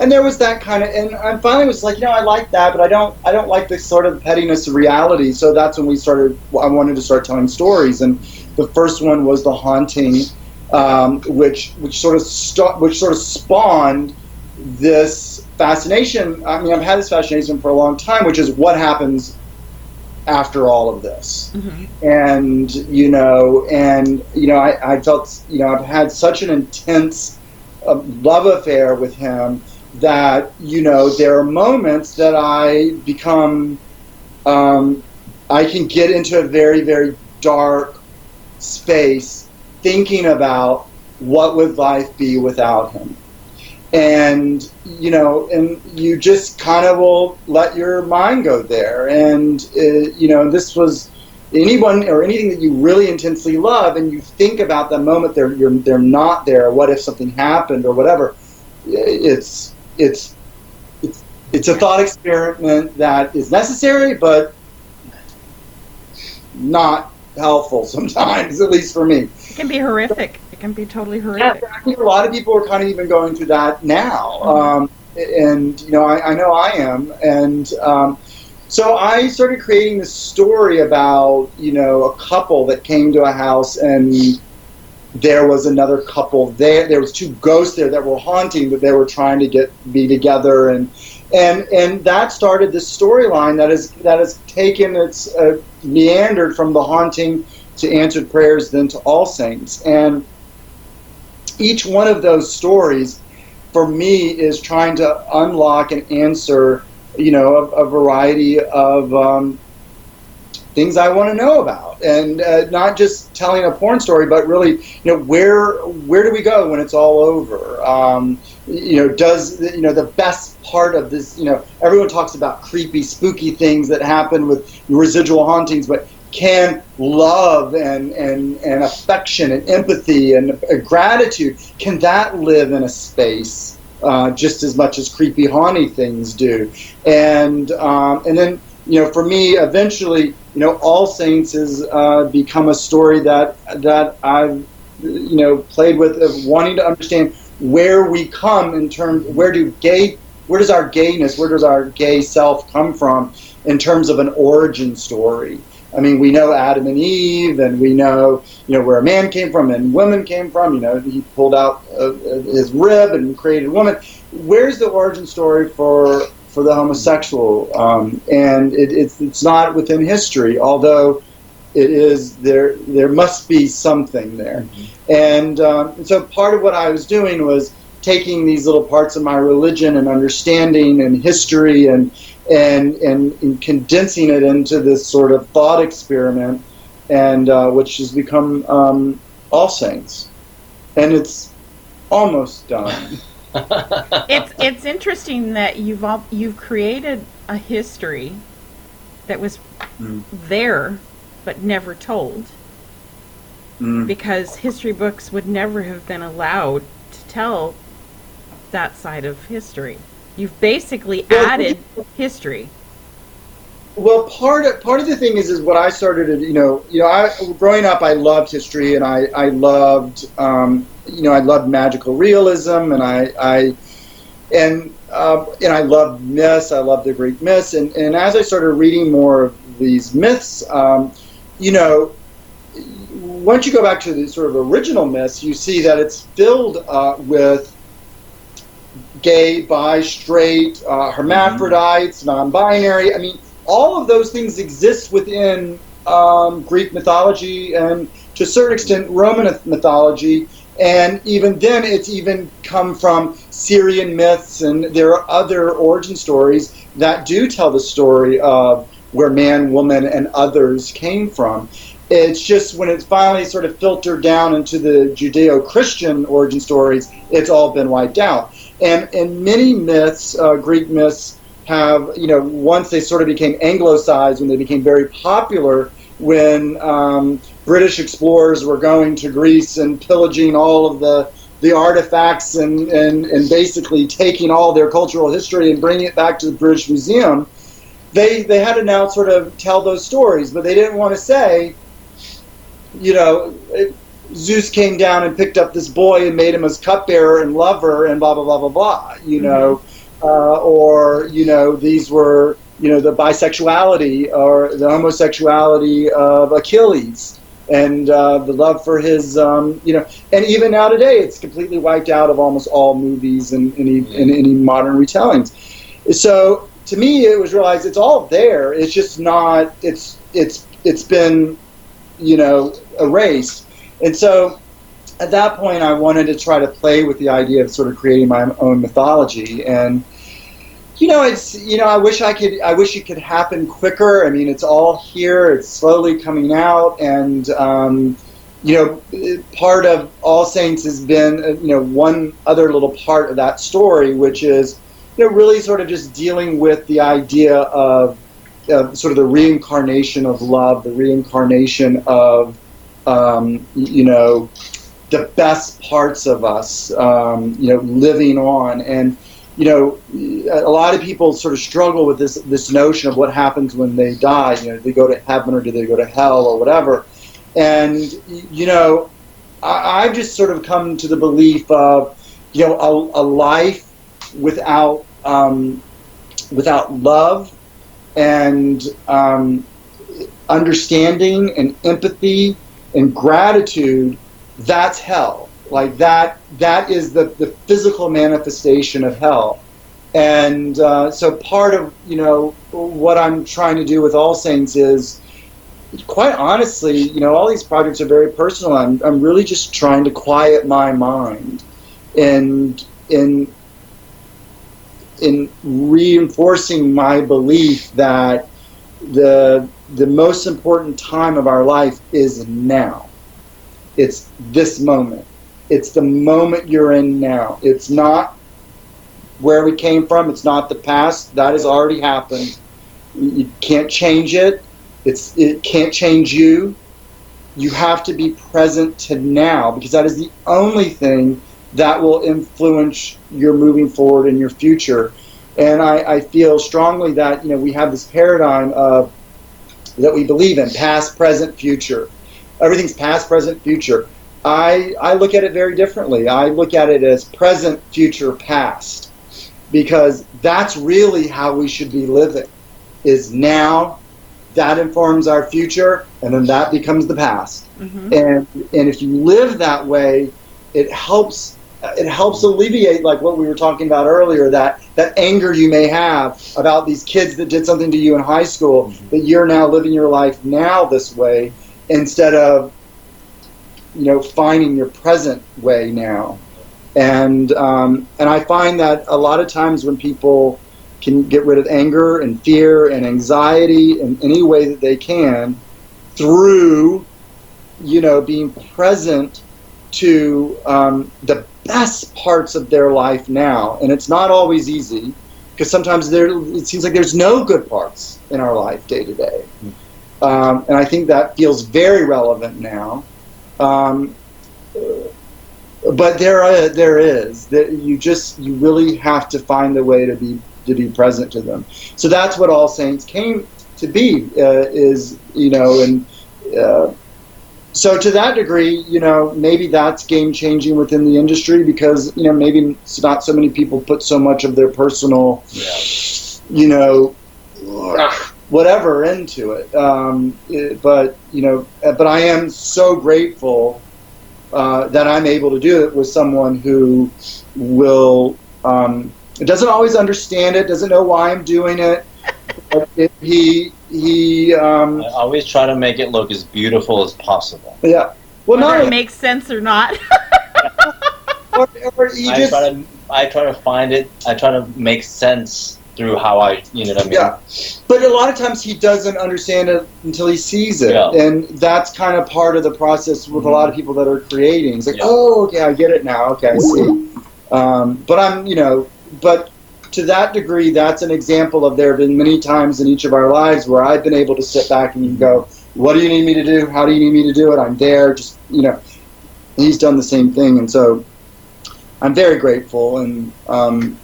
and there was that kind of, and I finally was like, I like that, but I don't like this sort of pettiness of reality. So that's when I wanted to start telling stories, and the first one was The Haunting, which sort of spawned this fascination. I mean, I've had this fascination for a long time, which is what happens after all of this. And I felt I've had such an intense love affair with him that there are moments that I become I can get into a very, very dark space thinking about what would life be without him. And and you just kind of will let your mind go there, and this was anyone or anything that you really intensely love, and you think about the moment they're not there. What if something happened or whatever? It's a thought experiment that is necessary, but not helpful sometimes, at least for me. It can be horrific. It can be totally horrific. Yeah, I think a lot of people are kind of even going through that now, and I know I am, and so I started creating this story about a couple that came to a house, and there was another couple there. There was two ghosts there that were haunting, but they were trying to be together, and that started this storyline that has taken its meandered from The Haunting to Answered Prayers, then to All Saints, and each one of those stories, for me, is trying to unlock and answer, a variety of things I want to know about, and not just telling a porn story, but really, where do we go when it's all over? Does the best part of this? Everyone talks about creepy, spooky things that happen with residual hauntings, but can love and affection and empathy and gratitude, can that live in a space just as much as creepy haunting things do? And then for me, eventually, All Saints has become a story that I've played with, of wanting to understand where we come in terms, where does our gayness, where does our gay self come from in terms of an origin story? I mean, we know Adam and Eve, and we know, where a man came from and women came from. He pulled out his rib and created a woman. Where's the origin story for the homosexual? And it's not within history, although it is there. There must be something there. And so part of what I was doing was taking these little parts of my religion and understanding and history and condensing it into this sort of thought experiment, and which has become All Saints, and it's almost done. It's interesting that you've created a history that was there but never told, because history books would never have been allowed to tell that side of history. You've basically added history. Well, part of the thing is what I started to, growing up, I loved history, and I loved, I loved magical realism, and I loved myths. I loved the Greek myths, and as I started reading more of these myths, once you go back to the sort of original myths, you see that it's filled with gay, bi, straight, hermaphrodites, non-binary. I mean, all of those things exist within Greek mythology and, to a certain extent, Roman mythology. And even then, it's even come from Syrian myths, and there are other origin stories that do tell the story of where man, woman, and others came from. It's just when it's finally sort of filtered down into the Judeo-Christian origin stories, it's all been wiped out. And many myths, Greek myths, have, once they sort of became anglicized, when they became very popular, when British explorers were going to Greece and pillaging all of the artifacts and basically taking all their cultural history and bringing it back to the British Museum, they had to now sort of tell those stories, but they didn't want to say, Zeus came down and picked up this boy and made him his cupbearer and lover and blah, blah, blah, blah, blah, or, these were, the bisexuality or the homosexuality of Achilles and the love for his, and even now today it's completely wiped out of almost all movies and any modern retellings. So to me, it was realized it's all there. It's just not, it's been, erased. And so at that point, I wanted to try to play with the idea of sort of creating my own mythology. And, I wish it could happen quicker. I mean, it's all here. It's slowly coming out. And, part of All Saints has been, one other little part of that story, which is, really sort of just dealing with the idea of sort of the reincarnation of love, the reincarnation of, the best parts of us, living on. And, a lot of people sort of struggle with this notion of what happens when they die. Do they go to heaven or do they go to hell or whatever? And, I've just sort of come to the belief of, a life without love and understanding and empathy and gratitude, that's hell. Like that is the physical manifestation of hell. And so part of, what I'm trying to do with All Saints is, quite honestly, all these projects are very personal. I'm really just trying to quiet my mind and in reinforcing my belief that the most important time of our life is now. It's this moment. It's the moment you're in now. It's not where we came from. It's not the past. That has already happened. You can't change it. It can't change you. You have to be present to now, because that is the only thing that will influence your moving forward in your future. And I feel strongly that we have this paradigm of that we believe in, past, present, future. Everything's past, present, future. I look at it very differently. I look at it as present, future, past, because that's really how we should be living, is now. That informs our future, and then that becomes the past. Mm-hmm. And if you live that way, it helps alleviate, like what we were talking about earlier, that anger you may have about these kids that did something to you in high school, mm-hmm. that you're now living your life now this way instead of finding your present way now. And I find that a lot of times when people can get rid of anger and fear and anxiety in any way that they can through being present to the best parts of their life now. And it's not always easy, because sometimes it seems like there's no good parts in our life day to day. And I think that feels very relevant now. But there is that you really have to find a way to be present to them. So that's what All Saints came to be, so to that degree, maybe that's game changing within the industry, because maybe not so many people put so much of their personal, whatever into it. But I am so grateful that I'm able to do it with someone who will. Doesn't always understand it, doesn't know why I'm doing it. But I always try to make it look as beautiful as possible. Yeah. Well, whether it makes sense or not. I try to find it. I try to make sense through how I, what I mean? Yeah. But a lot of times he doesn't understand it until he sees it. Yeah. And that's kind of part of the process with a lot of people that are creating. It's like, oh, okay, I get it now. Okay, I see. But to that degree, that's an example of there have been many times in each of our lives where I've been able to sit back and go, what do you need me to do? How do you need me to do it? I'm there. Just, he's done the same thing. And so I'm very grateful. And I'm,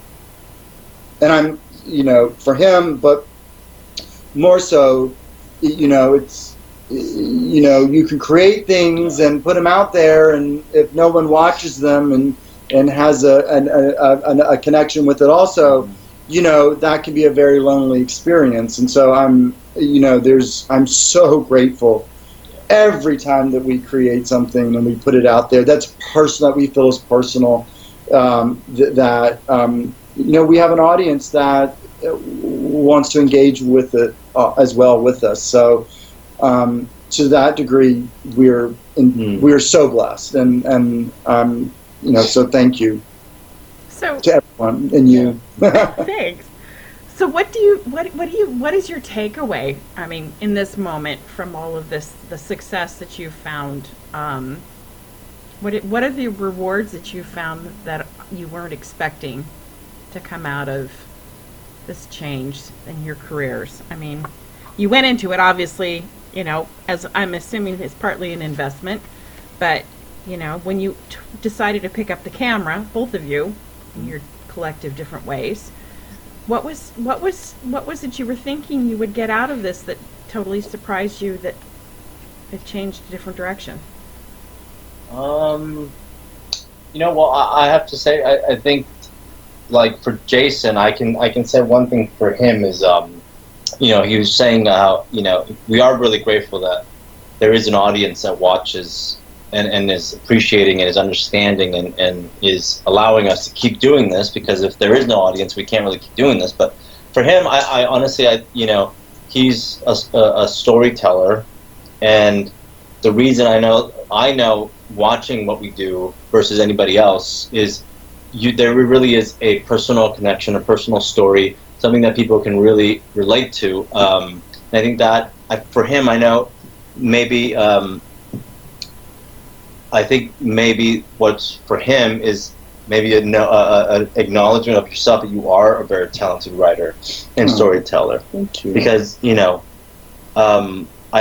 for him, but more so, it's, you can create things and put them out there, and if no one watches them and has a connection with it also, that can be a very lonely experience. And so I'm so grateful every time that we create something and we put it out there that's personal, that we feel is personal, that we have an audience that wants to engage with it as well with us. So to that degree, we're so blessed, and so thank you to everyone and you. Thanks. So what is your takeaway? I mean, in this moment from all of this, the success that you've found, what are the rewards that you found that you weren't expecting to come out of this change in your careers? I mean, you went into it obviously, as I'm assuming it's partly an investment, but when you decided to pick up the camera, both of you, in your collective different ways, what was it you were thinking you would get out of this that totally surprised you, that it changed a different direction? Well, I have to say, I think, like for Jason, I can say one thing for him is, he was saying how, we are really grateful that there is an audience that watches and is appreciating and is understanding and is allowing us to keep doing this, because if there is no audience, we can't really keep doing this. But for him, I honestly, he's a storyteller, and the reason I know watching what we do versus anybody else is there really is a personal connection, a personal story, something that people can really relate to. And I think that for him, I know maybe I think maybe what's for him is maybe an acknowledgement of yourself that you are a very talented writer and storyteller. Thank you. Because I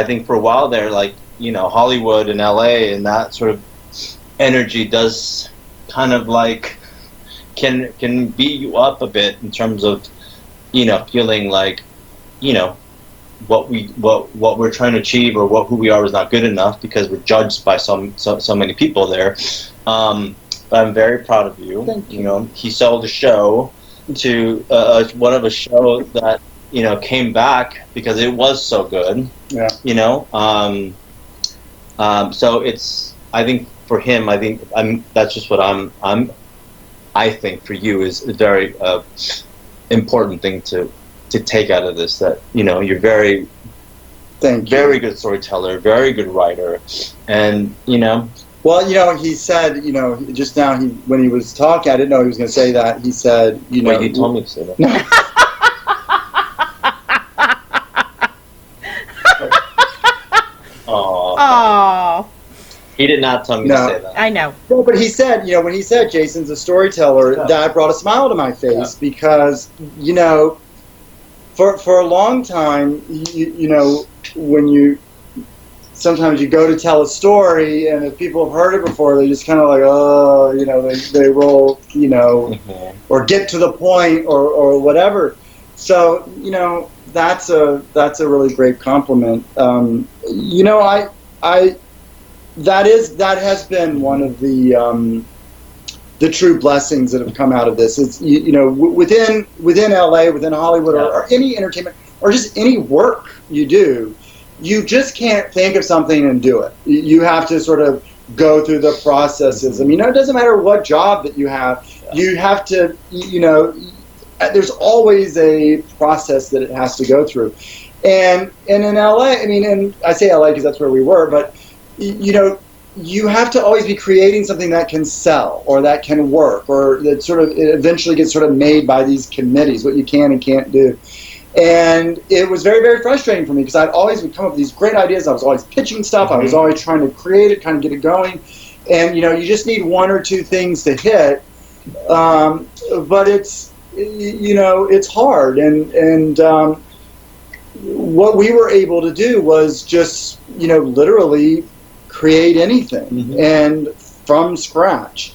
think for a while there, like Hollywood and LA and that sort of energy does kind of like can beat you up a bit in terms of feeling like what we're trying to achieve or who we are is not good enough because we're judged by so many people there. But I'm very proud of you. Thank you. He sold a show to one of a show that came back because it was so good. Yeah. So it's, I think for him, that's just what I think for you is a very important thing to take out of this, that you're very good storyteller, very good writer, and well, he said, just now when he was talking, I didn't know he was going to say that. He said, Wait, he told me to say that. Oh. He did not tell me to say that. I know. No, but he said, when he said Jason's a storyteller, that brought a smile to my face because, for a long time, when sometimes you go to tell a story, and if people have heard it before, they just kind of like, they roll, or get to the point or whatever. So, that's a really great compliment. That has been one of the true blessings that have come out of this. It's within LA, within Hollywood, or any entertainment, or just any work you do, you just can't think of something and do it. You have to sort of go through the processes. I mean, it doesn't matter what job that you have. You have to, there's always a process that it has to go through. And in LA, and I say LA because that's where we were, but you have to always be creating something that can sell or that can work or that sort of it eventually gets sort of made by these committees, what you can and can't do. And it was very, very frustrating for me because I'd always would come up with these great ideas. I was always pitching stuff. I was always trying to create it, kind of get it going. And, you just need one or two things to hit. But it's it's hard, and what we were able to do was just literally create anything, Mm-hmm. and from scratch.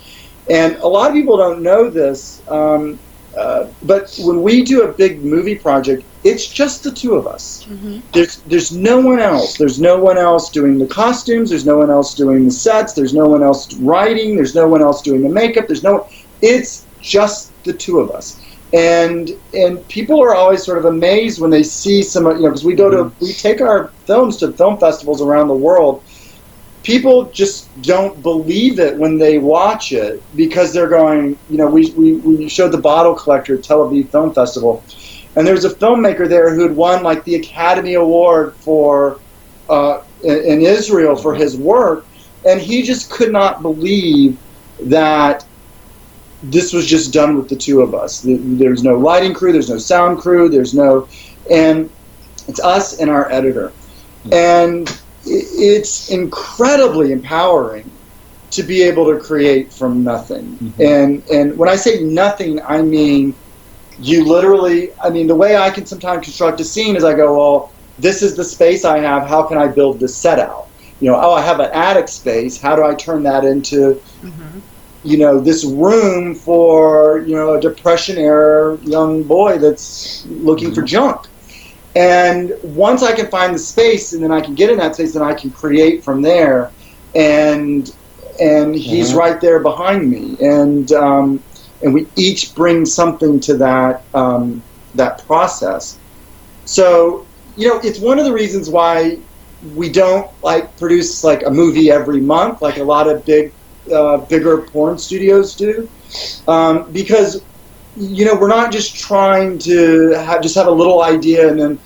And a lot of people don't know this, but when we do a big movie project, it's just the two of us. Mm-hmm. There's no one else. There's no one else doing the costumes. There's no one else doing the sets. There's no one else writing. There's no one else doing the makeup. It's just the two of us. And people are always sort of amazed when they see some, because we take our films to film festivals around the world. People just don't believe it when they watch it, because they're going, we showed The Bottle Collector at Tel Aviv Film Festival, and there's a filmmaker there who had won like the Academy Award for in Israel for his work, and he just could not believe that this was just done with the two of us. There's no lighting crew, there's no sound crew, and it's us and our editor. And it's incredibly empowering to be able to create from nothing. Mm-hmm. And when I say nothing, I mean you literally, the way I can sometimes construct a scene is I go, well, this is the space I have, how can I build this set out? I have an attic space, how do I turn that into this room for a Depression-era young boy that's looking for junk. And once I can find the space, and then I can get in that space, then I can create from there. And he's right there behind me, and we each bring something to that process. So it's one of the reasons why we don't produce a movie every month like a lot of bigger porn studios do, because we're not just trying to have a little idea and then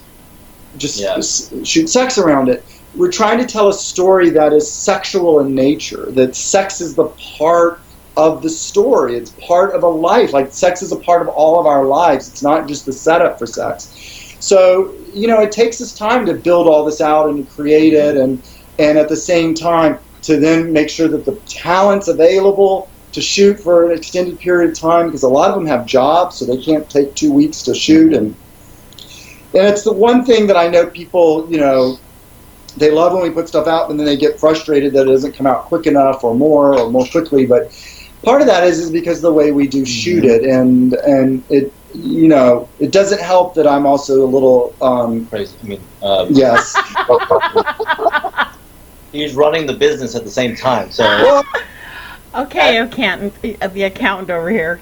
just shoot sex around it. We're trying to tell a story that is sexual in nature, that sex is the part of the story. It's part of a life. Sex is a part of all of our lives. It's not just the setup for sex. So, it takes us time to build all this out and to create it, and at the same time to then make sure that the talent's available to shoot for an extended period of time, because a lot of them have jobs, so they can't take 2 weeks to shoot. And it's the one thing that I know people, they love when we put stuff out, and then they get frustrated that it doesn't come out quick enough or more quickly. But part of that is because of the way we do shoot it, and it, it doesn't help that I'm also a little crazy. Yes. He's running the business at the same time, so. Well, okay, the accountant over here,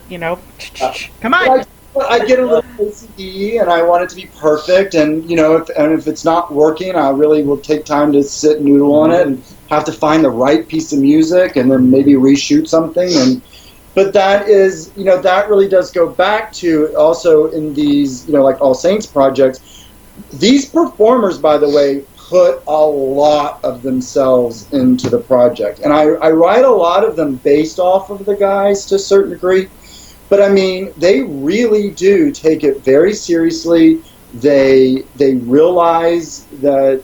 come on. I get a little OCD, and I want it to be perfect. And if it's not working, I really will take time to sit and noodle on it, and have to find the right piece of music, and then maybe reshoot something. But that is, that really does go back to also in these, like All Saints projects. These performers, by the way, put a lot of themselves into the project, and I write a lot of them based off of the guys to a certain degree. But they really do take it very seriously. They realize that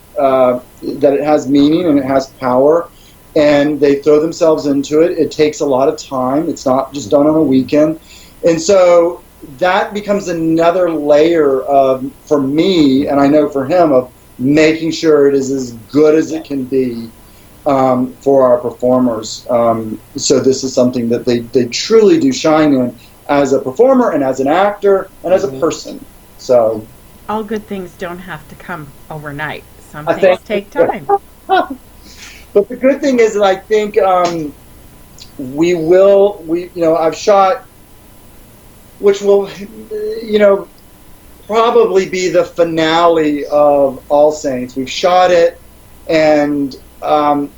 it has meaning and it has power, and they throw themselves into it. It takes a lot of time. It's not just done on a weekend, and so that becomes another layer of, for me, and I know for him, of making sure it is as good as it can be for our performers. So this is something that they truly do shine in as a performer and as an actor and as a person. So all good things don't have to come overnight. Some things take time. But the good thing is that I think I've shot, which will probably be the finale of All Saints. We've shot it, and I've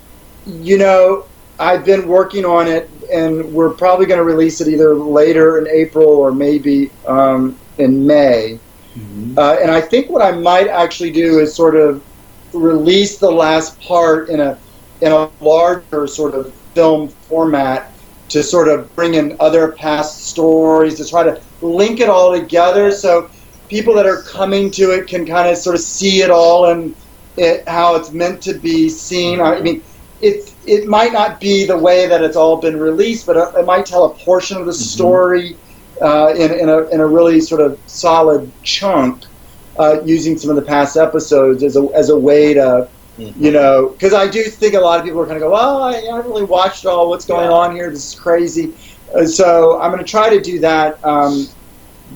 been working on it, and we're probably going to release it either later in April or maybe in May. Mm-hmm. And I think what I might actually do is sort of release the last part in a larger sort of film format, to sort of bring in other past stories, to try to link it all together, so people that are coming to it can kind of sort of see it all and how it's meant to be seen. It might not be the way that it's all been released, but it might tell a portion of the story, in a really sort of solid chunk, using some of the past episodes as a way to, you know, because I do think a lot of people are going to go, well, I haven't really watched all what's going on here. This is crazy. So I'm going to try to do that.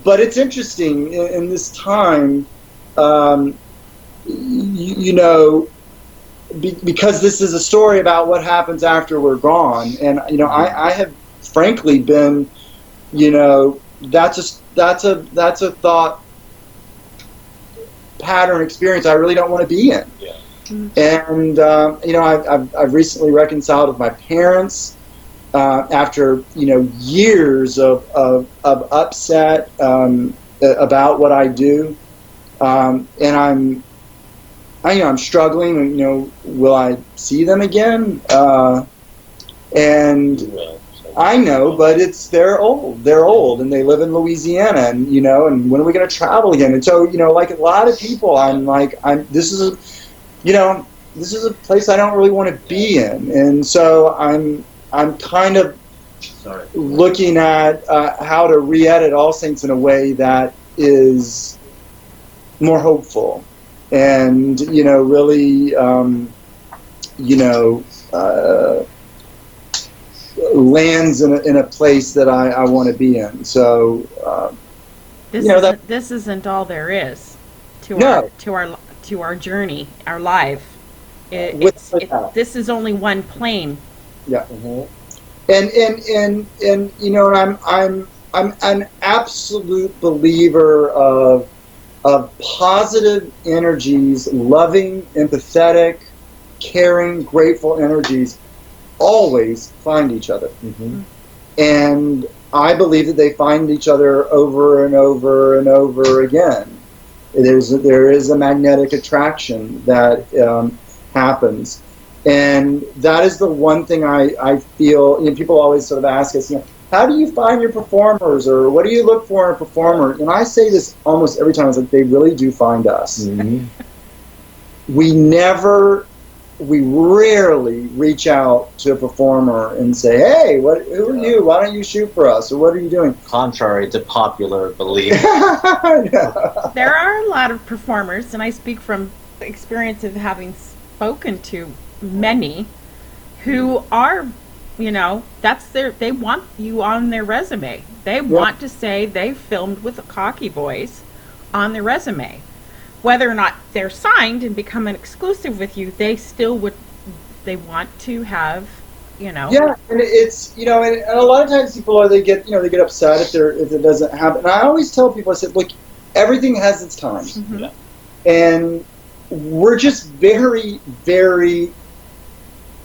But it's interesting in this time, you know, because this is a story about what happens after we're gone. And, you know, I have frankly been, you know, that's a thought pattern experience I really don't want to be in. Yeah. And you know, I've recently reconciled with my parents after, you know, years of upset about what I do, and I'm struggling. You know, will I see them again? And I know, but they're old, and they live in Louisiana, and you know, and when are we going to travel again? And so, you know, like a lot of people, this is a place I don't really want to be in, and so I'm kind of looking at how to re-edit All Saints in a way that is more hopeful, and you know, really, you know, lands in a place that I want to be in. So this isn't all there is to our journey, our life. This is only one plane. Yeah. And you know, I'm an absolute believer of positive energies, loving, empathetic, caring, grateful energies always find each other. And I believe that they find each other over and over and over again. There is a magnetic attraction that happens. And that is the one thing I feel, you know, people always sort of ask us, you know, how do you find your performers, or what do you look for in a performer? And I say this almost every time, it's like they really do find us. We rarely reach out to a performer and say, hey, who are you? Why don't you shoot for us? Or what are you doing? Contrary to popular belief. There are a lot of performers, and I speak from experience of having spoken to many who are, you know, they want you on their resume. They want to say they filmed with the Cocky Boys on their resume. Whether or not they're signed and become an exclusive with you, they want to have, you know. Yeah, and it's, you know, and a lot of times people they get upset if it doesn't happen. And I always tell people, I said, look, everything has its time. And we're just very, very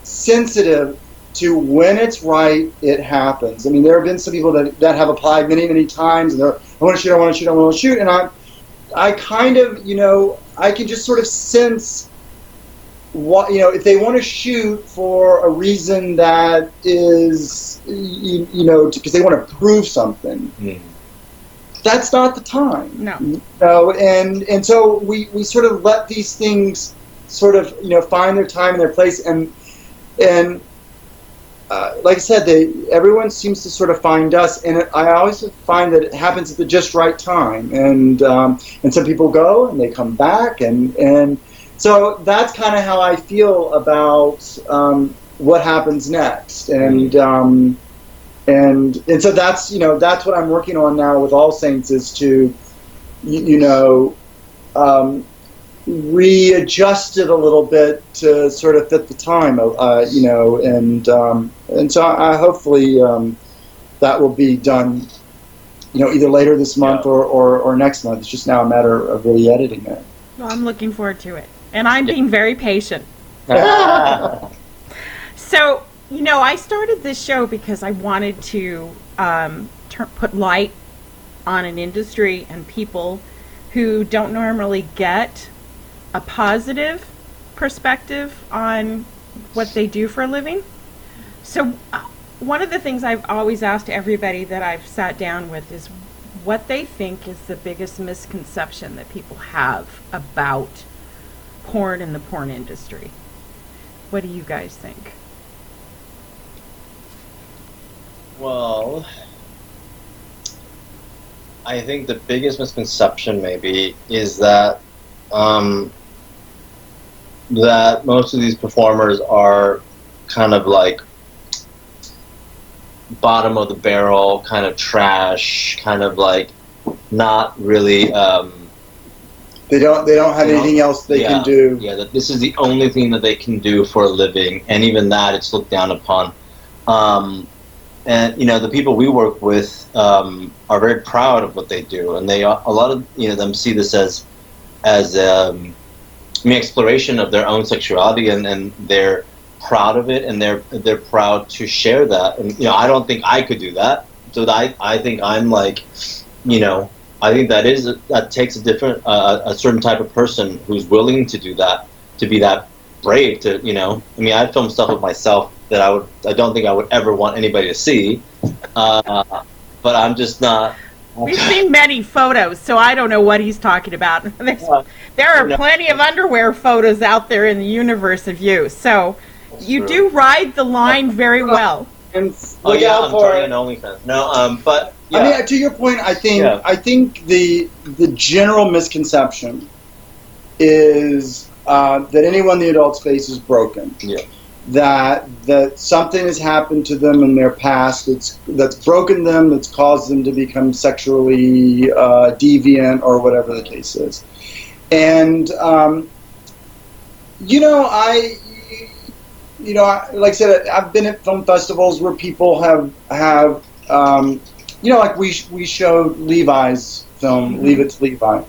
sensitive to when it's right, it happens. I mean, there have been some people that have applied many, many times, and they're, I want to shoot, and I kind of, you know, I can just sort of sense what, you know, if they want to shoot for a reason that is, you know, because they want to prove something. That's not the time. No. You know, and so we sort of let these things sort of, you know, find their time and their place, and like I said, everyone seems to sort of find us, and I always find that it happens at the just right time, and some people go and they come back, and so that's kind of how I feel about what happens next, and so that's, you know, that's what I'm working on now with All Saints, is to, you know, readjust it a little bit to sort of fit the time, you know, and so I hopefully that will be done, you know, either later this month or next month. It's just now a matter of really editing it. Well, I'm looking forward to it, and I'm being very patient. So, you know, I started this show because I wanted to put light on an industry and people who don't normally get a positive perspective on what they do for a living. So one of the things I've always asked everybody that I've sat down with is what they think is the biggest misconception that people have about porn and the porn industry. What do you guys think? Well, I think the biggest misconception maybe is that that most of these performers are kind of like bottom of the barrel, kind of trash, kind of like not really. They don't have anything else they can do. Yeah, that this is the only thing that they can do for a living, and even that it's looked down upon. And the people we work with are very proud of what they do, and they a lot of them see this as exploration of their own sexuality, and they're proud of it, and they're proud to share that. And I don't think I could do that, so I think I'm like, I think that takes a different a certain type of person who's willing to do that, to be that brave to I film stuff of myself that I don't think I would ever want anybody to see, but I'm just not. We've seen many photos, so I don't know what he's talking about. There are plenty of underwear photos out there in the universe of you, so you do ride the line very well. And I'm starting an OnlyFans. No, but yeah. I mean, to your point, I think the general misconception is that anyone in the adult space is broken. Yeah. That something has happened to them in their past that's broken them, that's caused them to become sexually deviant or whatever the case is. And like I said, I've been at film festivals where people have like we showed Levi's film, Leave It to Levi.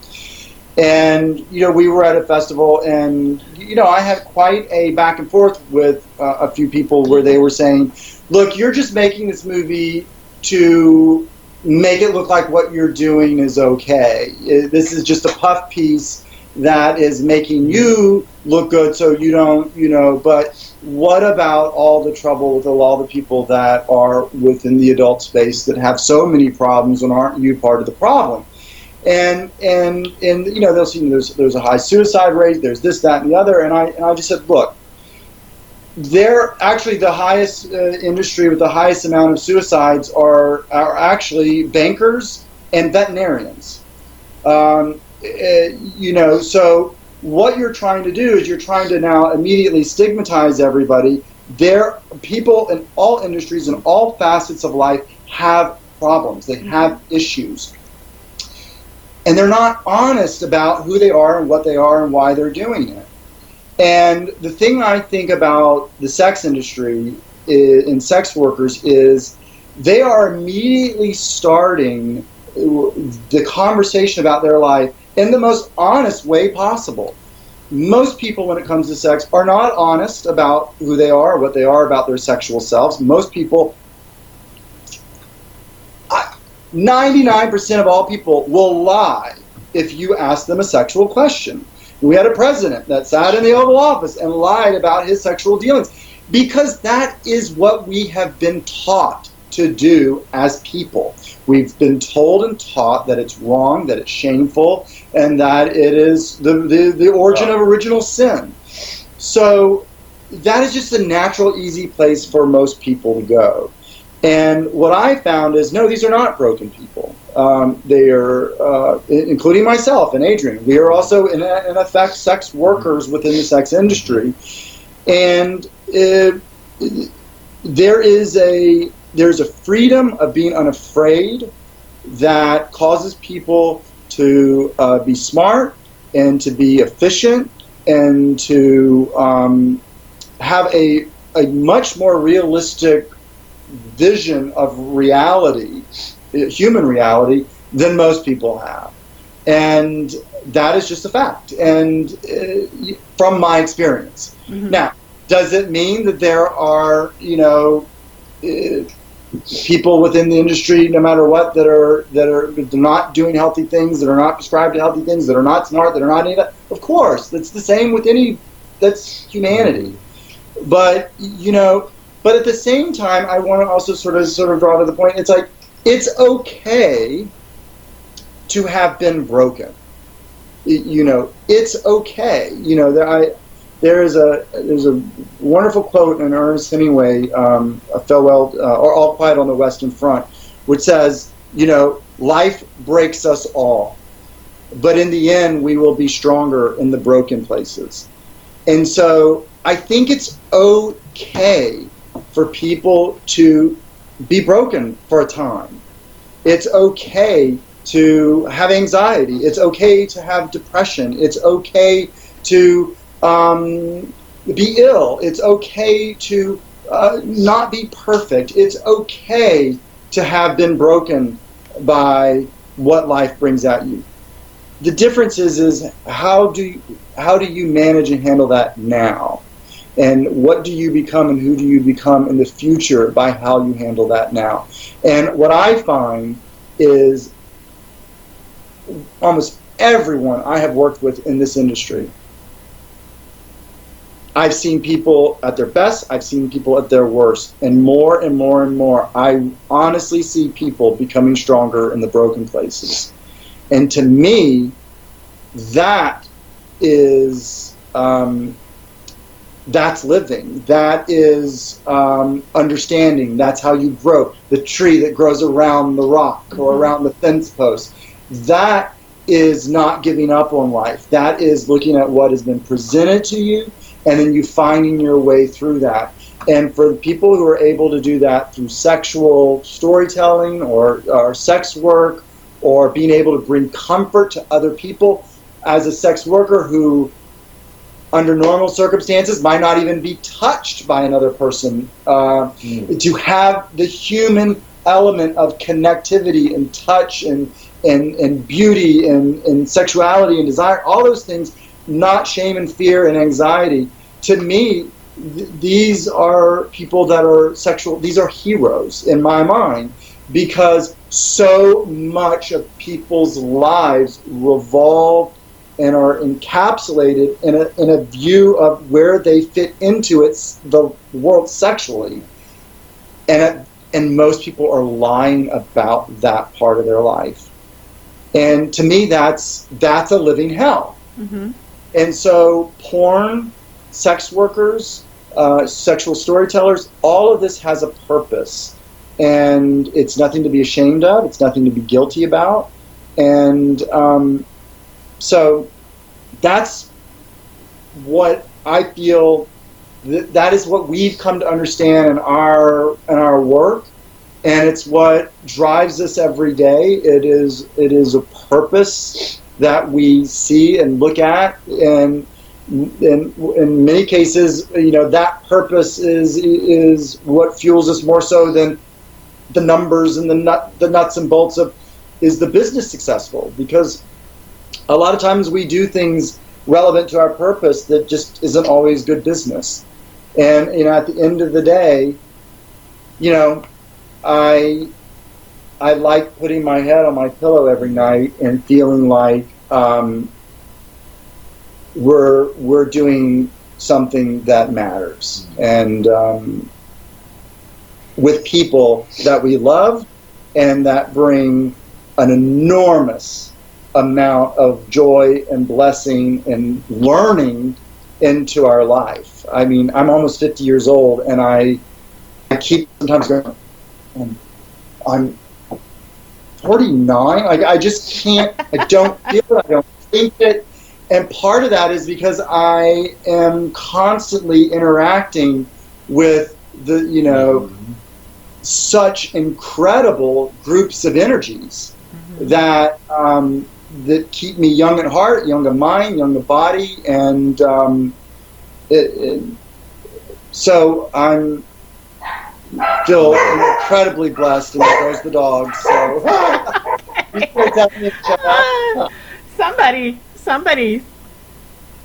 And, we were at a festival, and, I had quite a back and forth with a few people where they were saying, look, you're just making this movie to make it look like what you're doing is okay. This is just a puff piece that is making you look good so you don't, but what about all the trouble with all the people that are within the adult space that have so many problems, and aren't you part of the problem? And they'll see there's a high suicide rate, there's this, that, and the other, and I just said, look, they're actually the highest industry with the highest amount of suicides are actually bankers and veterinarians. So what you're trying to do is you're trying to now immediately stigmatize everybody. People in all industries and all facets of life have problems. They have issues. And they're not honest about who they are and what they are and why they're doing it. And the thing I think about the sex industry and sex workers is they are immediately starting the conversation about their life in the most honest way possible. Most people, when it comes to sex, are not honest about who they are, what they are about their sexual selves. Most people, 99% of all people will lie if you ask them a sexual question. We had a president that sat in the Oval Office and lied about his sexual dealings because that is what we have been taught to do as people. We've been told and taught that it's wrong, that it's shameful, and that it is the origin of original sin. So that is just a natural, easy place for most people to go. And what I found is, no, these are not broken people. They are, including myself and Adrian, we are also, in effect, sex workers within the sex industry. And there's a freedom of being unafraid that causes people to be smart and to be efficient and to have a much more realistic vision of reality, human reality, than most people have. And that is just a fact, and from my experience. Mm-hmm. Now, does it mean that there are, people within the industry, no matter what, that are not doing healthy things, that are not prescribed to healthy things, that are not smart, that are not any of that? Of course, that's the same with that's humanity. But but at the same time, I want to also sort of draw to the point. It's like, it's okay to have been broken. It's okay. There's a wonderful quote in Ernest Hemingway, A Farewell or All Quiet on the Western Front, which says, Life breaks us all. But in the end, we will be stronger in the broken places. And so I think it's okay for people to be broken for a time. It's okay to have anxiety. It's okay to have depression. It's okay to be ill. It's okay to not be perfect. It's okay to have been broken by what life brings at you. The difference is how do you manage and handle that now? And what do you become and who do you become in the future by how you handle that now? And what I find is almost everyone I have worked with in this industry, I've seen people at their best, I've seen people at their worst, and more and more and more, I honestly see people becoming stronger in the broken places. And to me, that is, that's living. That is understanding. That's how you grow. The tree that grows around the rock or around the fence post. That is not giving up on life. That is looking at what has been presented to you and then you finding your way through that. And for the people who are able to do that through sexual storytelling or sex work or being able to bring comfort to other people, as a sex worker who under normal circumstances might not even be touched by another person, to have the human element of connectivity and touch and beauty and sexuality and desire, all those things, not shame and fear and anxiety. To me, these are people that are sexual, these are heroes in my mind, because so much of people's lives revolve and are encapsulated in a view of where they fit into the world sexually. And most people are lying about that part of their life. And to me, that's a living hell. Mm-hmm. And so porn, sex workers, sexual storytellers, all of this has a purpose. And it's nothing to be ashamed of. It's nothing to be guilty about. And so that's what I feel, that is what we've come to understand in our work. And it's what drives us every day. It is a purpose that we see and look at, and in many cases, that purpose is what fuels us more so than the numbers and the nuts and bolts of, is the business successful? Because a lot of times we do things relevant to our purpose that just isn't always good business. And at the end of the day, I like putting my head on my pillow every night and feeling like we're doing something that matters, and with people that we love and that bring an enormous amount of joy and blessing and learning into our life. I mean, I'm almost 50 years old, and I keep sometimes going, I'm 49. I just can't, I don't feel it, I don't think it. And part of that is because I am constantly interacting with such incredible groups of energies that keep me young at heart, young of mind, young of body, and so I'm feel incredibly blessed, and there goes the dog. So somebody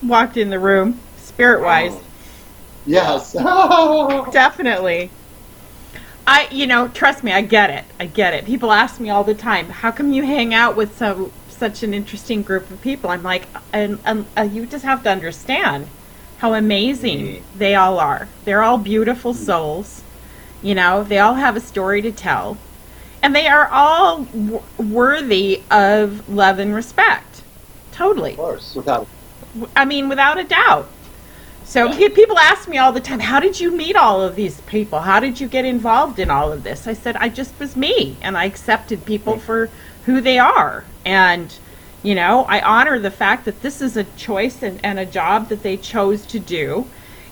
walked in the room, spirit-wise. Yes. Definitely. Trust me, I get it. People ask me all the time, how come you hang out with such an interesting group of people? I'm like, and you just have to understand how amazing they all are. They're all beautiful souls. They all have a story to tell. And they are all worthy of love and respect. Totally. Of course, without who they are. And, you know, I honor the fact that this is a choice and a job that they chose to do.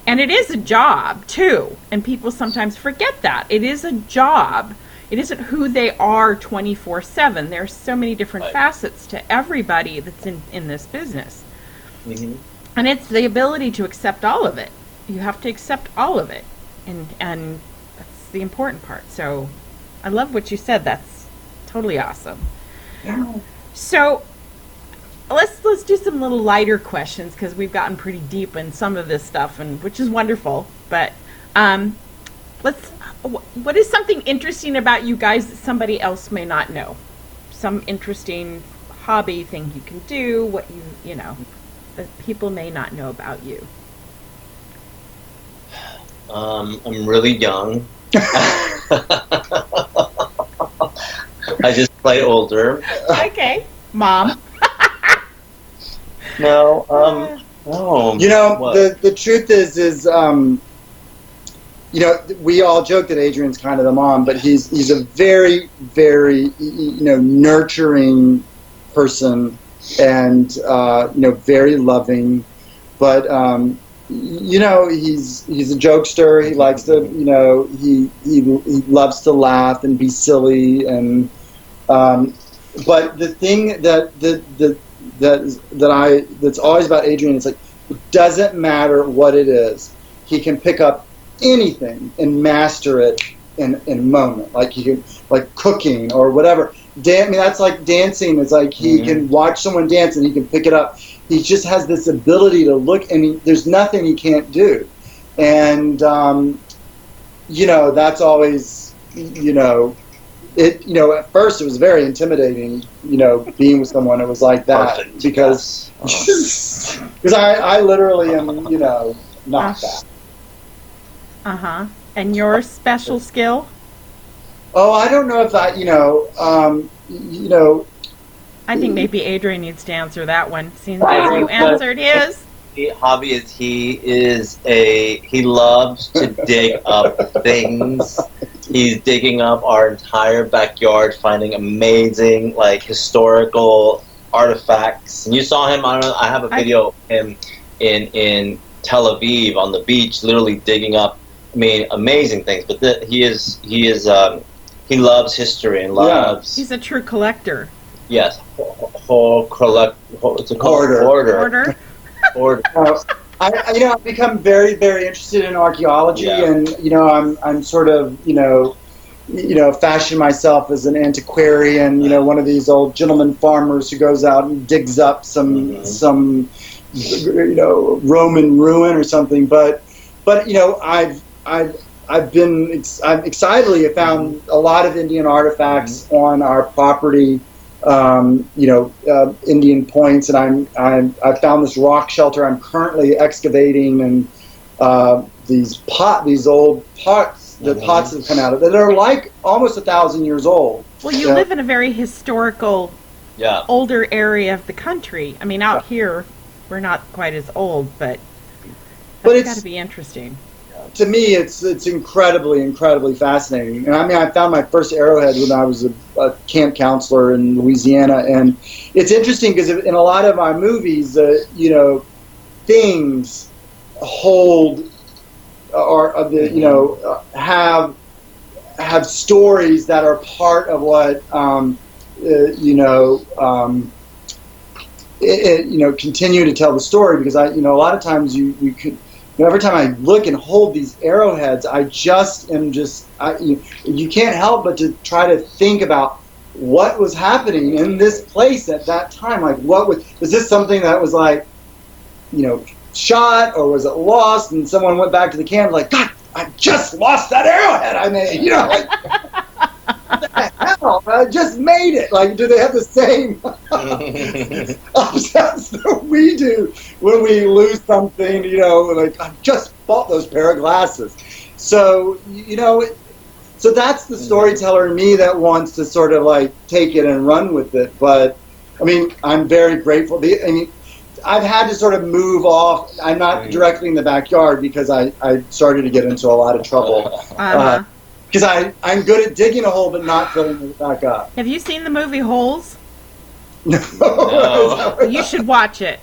And it is a job, too. And people sometimes forget that. It is a job. It isn't who they are 24/7. There's so many different facets to everybody that's in this business. Mm-hmm. And it's the ability to accept all of it. You have to accept all of it. And that's the important part. So I love what you said. That's totally awesome. So let's do some little lighter questions, because we've gotten pretty deep in some of this stuff, and which is wonderful. But what is something interesting about you guys that somebody else may not know? Some interesting hobby thing you can do, what you know, that people may not know about you. I'm really young. I just play older. Okay, Mom. No, no. You know, What? the truth is, you know, we all joke that Adrian's kind of the mom, but he's a very, very, you know, nurturing person, and you know, very loving. But you know, he's a jokester. He likes to, you know, he loves to laugh and be silly, and but the thing that's always about Adrian is, like, it doesn't matter what it is, he can pick up anything and master it in a moment. Like, he can, like cooking or whatever. I mean, that's like dancing. It's like he can watch someone dance and he can pick it up. He just has this ability to look, and there's nothing he can't do. And you know, that's always, you know, it. You know, at first it was very intimidating, you know, being with someone that was like that. Perfect. Because I literally am, you know, not that. And your special skill? Oh, I don't know if I, you know, I think maybe Adrian needs to answer that one, seeing as you answered his. Hobby is he loves to dig up things. He's digging up our entire backyard, finding amazing, like, historical artifacts. And you saw him. I have a video of him in Tel Aviv on the beach, literally digging up, I mean, amazing things. But he loves history and loves. He's a true collector. Yes, what's it called? Hoarder. Hoarder. I've become very, very interested in archaeology, and you know, I'm sort of, you know, fashion myself as an antiquarian, you know, one of these old gentleman farmers who goes out and digs up some you know, Roman ruin or something. But you know, I've excitedly found a lot of Indian artifacts on our property. You know, Indian points, and I found this rock shelter I'm currently excavating, and these old pots, the pots that have come out of it, that are like almost 1,000 years old. Well, you live in a very historical, older area of the country. I mean, out here, we're not quite as old, but it's got to be interesting. To me, it's incredibly fascinating. And I mean, I found my first arrowhead when I was a camp counselor in Louisiana, and it's interesting because in a lot of my movies, you know, things hold you know, have stories that are part of what you know, you know, continue to tell the story, because you know, a lot of times you could. Every time I look and hold these arrowheads, you can't help but to try to think about what was happening in this place at that time. Like, was this something that was, like, you know, shot, or was it lost? And someone went back to the camp like, God, I just lost that arrowhead I made. You know, like, what the hell? I just made it. Like, do they have the same upsets that we do when we lose something? You know, like, I just bought those pair of glasses. So, you know, so that's the storyteller in me that wants to sort of, like, take it and run with it. But I mean, I'm very grateful. I mean, I've had to sort of move off. I'm not directly in the backyard because I started to get into a lot of trouble. because I'm good at digging a hole but not filling it back up. Have you seen the movie Holes? No. No. You should watch it.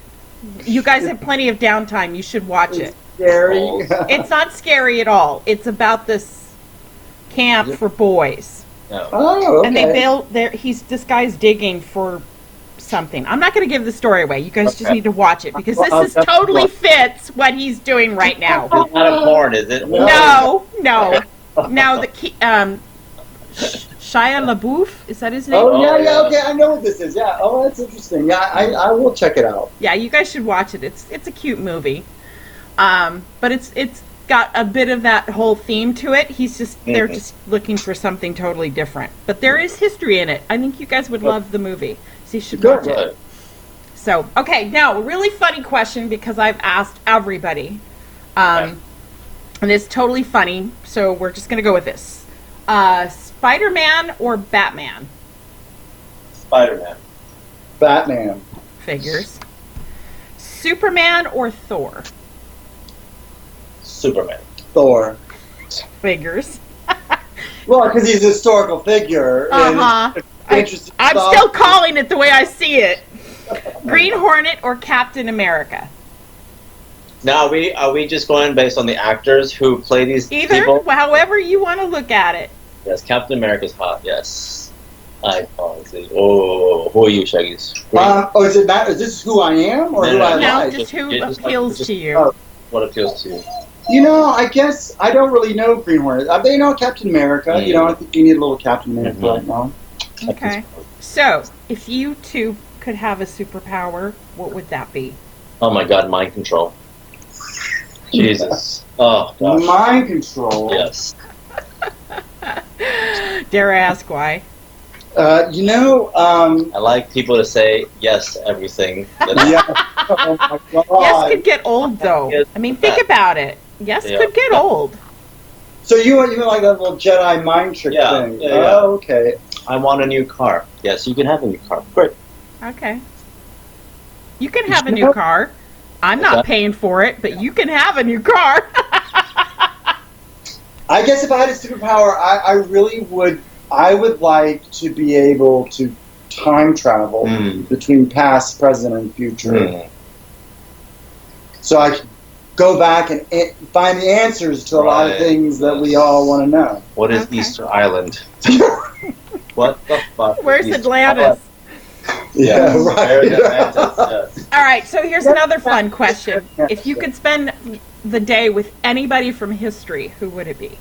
You guys have plenty of downtime. You should watch it. Scary. Holes. It's not scary at all. It's about this camp for boys. No. Oh, okay. And they build there. This guy's digging for something. I'm not going to give the story away. You guys just need to watch it because I'll this totally fits what he's doing right now. It's not a porn, is it? No. Now Shia LaBeouf, is that his name? Oh, yeah, yeah. okay, I know what this is. Yeah, oh, that's interesting. Yeah, I will check it out. Yeah, you guys should watch it. It's a cute movie, but it's got a bit of that whole theme to it. They're just looking for something totally different, but there is history in it. I think you guys would love the movie, so you should watch it. Good. So, okay, now a really funny question because I've asked everybody, and it's totally funny. So we're just gonna go with this: Spider-Man or Batman? Spider-Man. Batman. Figures. Superman or Thor? Superman. Thor. Figures. Well, because he's a historical figure. Uh-huh. And it's interesting I'm stuff. still calling it the way I see it. Green Hornet or Captain America? Now, are we just going based on the actors who play these Either, people? however you want to look at it. Yes, Captain America's hot. Yes. Oh, who are you, Shaggy's? Is it Matt? Is this who I am or No, who no, I no. No, like? just who Just- appeals just- to you. oh. What appeals to you? You know, I guess I don't really know Green Hornet. They know Captain America. You know, I think you need a little Captain America right now. Okay. So, if you two could have a superpower, what would that be? Oh my God, mind control. Jesus. Oh gosh. Mind control. Yes. Dare I ask why? You know, I like people to say yes to everything. yeah. Oh my Yes God. could get old, though. Yes. I mean, think about it. Yes Yeah. could get old. So you want like that little Jedi mind trick Yeah, thing? yeah, yeah. Oh, okay. I want a new car. Yes, you can have a new car. Great. Okay. You can have a new car. I'm not paying for it, but you can have a new car. I guess if I had a superpower, I really would. I would like to be able to time travel between past, present, and future. So I could go back and find the answers to a lot of Right. things that we all want to know. What is Okay. Easter Island? What the fuck? Where's is Easter Atlantis? Island? Yeah, There's right. Atlantis, yes. All right, so here's another fun question. If you could spend the day with anybody from history, who would it be?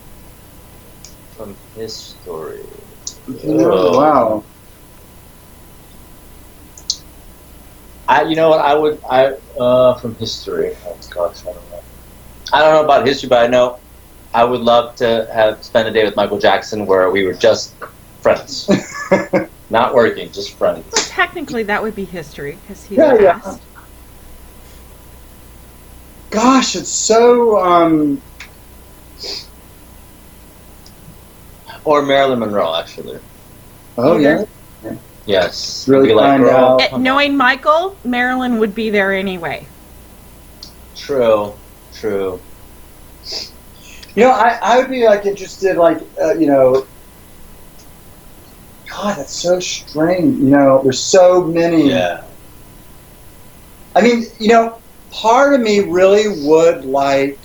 From history. Oh, wow. You know what? From history. Oh gosh, I don't know. I don't know about history, but I know I would love to spend a day with Michael Jackson where we were just friends, not working, just friends. Well, technically, that would be history because he's Yeah. past. Gosh, it's so. Or Marilyn Monroe, actually. Oh yeah. Yes. Really Be like, find girl, out. come on. Knowing Michael, Marilyn would be there anyway. True. True. You know, I would be like interested, like you know. God, that's so strange. You know, there's so many. Yeah. I mean, you know, part of me really would like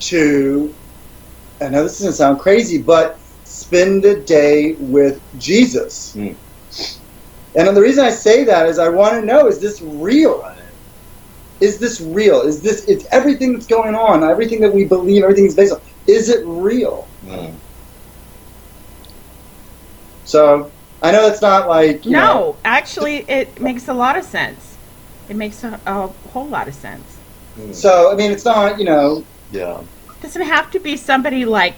to. I know this doesn't sound crazy, but spend a day with Jesus. Mm. And the reason I say that is I want to know: is this real? Is this real? Is this? It's everything that's going on, everything that we believe, everything is based on. Is it real? Mm. So I know it's not like you know, No, actually, it makes a lot of sense. It makes a whole lot of sense. Mm. So I mean, it's not you know. Yeah. It doesn't have to be somebody like,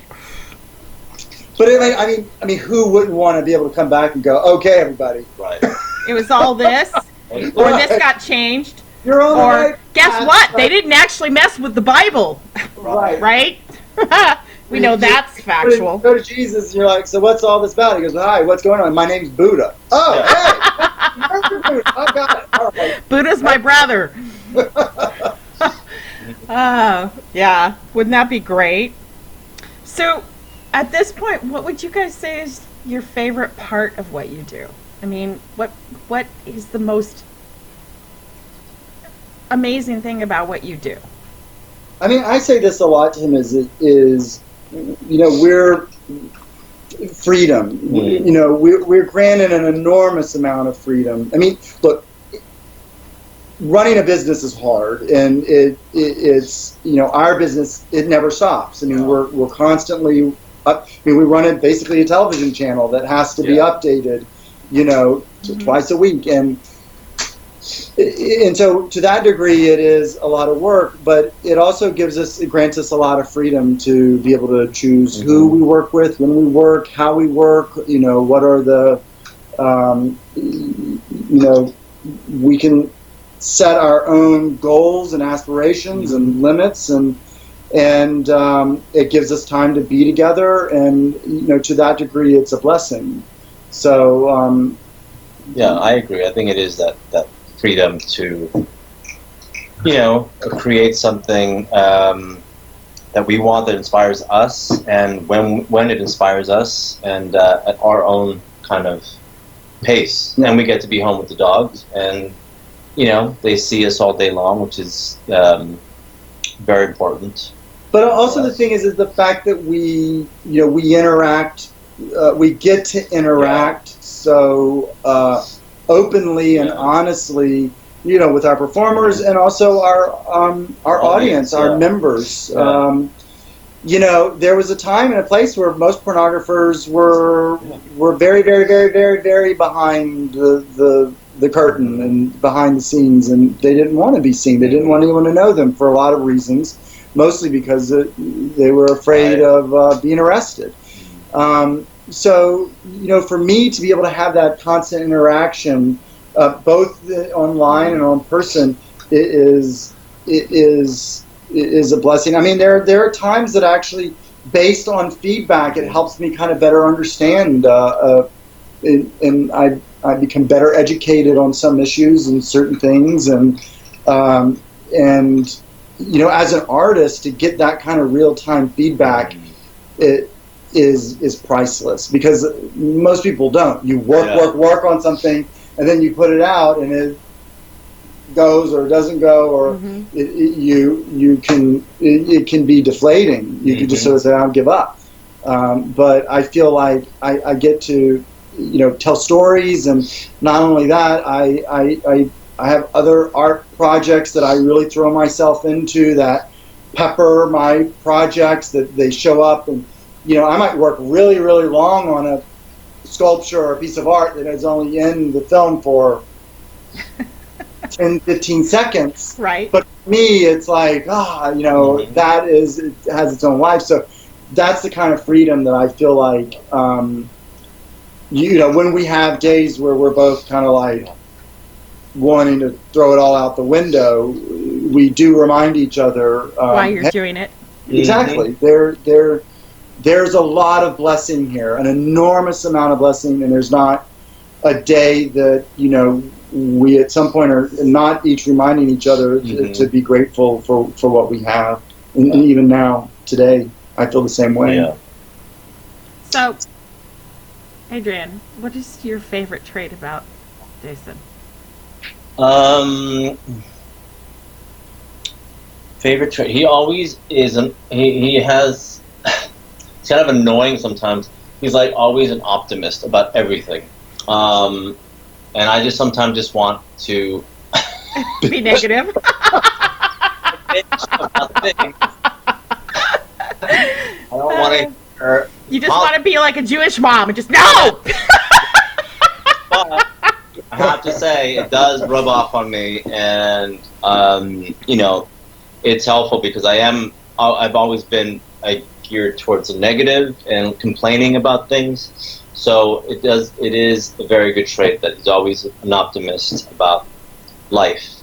But I mean, who wouldn't want to be able to come back and go, okay, everybody, Right. it was all this, or this got changed, you're on the or right guess path, what? but- They didn't actually mess with the Bible, right. right? We know that's factual. Go to Jesus, and you're like, so what's all this about? He goes, hi, what's going on? My name's Buddha. Oh, hey, you're Buddha. I got it. All right. Buddha's my brother. Oh, yeah. Wouldn't that be great? So, at this point, what would you guys say is your favorite part of what you do? I mean, what is the most amazing thing about what you do? I mean, I say this a lot to him is we're freedom. We're granted an enormous amount of freedom. I mean, look, running a business is hard, and it's our business, it never stops. I mean, we're constantly up. I mean, we run it basically a television channel that has to be updated, twice a week, and so to that degree, it is a lot of work. But it also grants us a lot of freedom to be able to choose who we work with, when we work, how we work. What are the we can set our own goals and aspirations and limits, and it gives us time to be together, and to that degree it's a blessing. So yeah, I agree. I think it is that freedom to create something that we want, that inspires us, and when it inspires us, and at our own kind of pace. And we get to be home with the dogs, and they see us all day long, which is very important. But also the thing is the fact that we interact, we get to interact so openly and honestly, with our performers and also our audience, our members. There was a time and a place where most pornographers were very, very, very, very, very behind the curtain and behind the scenes, and they didn't want to be seen. They didn't want anyone to know them for a lot of reasons, mostly because they were afraid of being arrested. So, for me to be able to have that constant interaction, both online and on person, it is a blessing. I mean, there are times that actually, based on feedback, it helps me kind of better understand, and I become better educated on some issues and certain things, and as an artist, to get that kind of real-time feedback, it is priceless, because most people don't. You work on something, and then you put it out, and it goes or doesn't go, or it can be deflating. You can just sort of say, "I'll give up." But I feel like I get to tell stories, and not only that, I have other art projects that I really throw myself into that pepper my projects, that they show up, and I might work really, really long on a sculpture or a piece of art that is only in the film for 10, 15 seconds. Right. But for me, it's like, that it has its own life. So that's the kind of freedom that I feel like, when we have days where we're both kind of like wanting to throw it all out the window, we do remind each other why you're doing it. Exactly. There's a lot of blessing here, an enormous amount of blessing, and there's not a day that we at some point are not each reminding each other to be grateful for what we have, and even now today I feel the same way. Yeah. So, Adrian, what is your favorite trait about Jason? Favorite trait? He always is. He has. It's kind of annoying sometimes. He's like always an optimist about everything, and I just sometimes just want to be negative. About things. I don't want to hear. You just want to be like a Jewish mom and just no. But I have to say, it does rub off on me, and it's helpful because I've always been geared towards the negative and complaining about things. So it is a very good trait that he's always an optimist about life.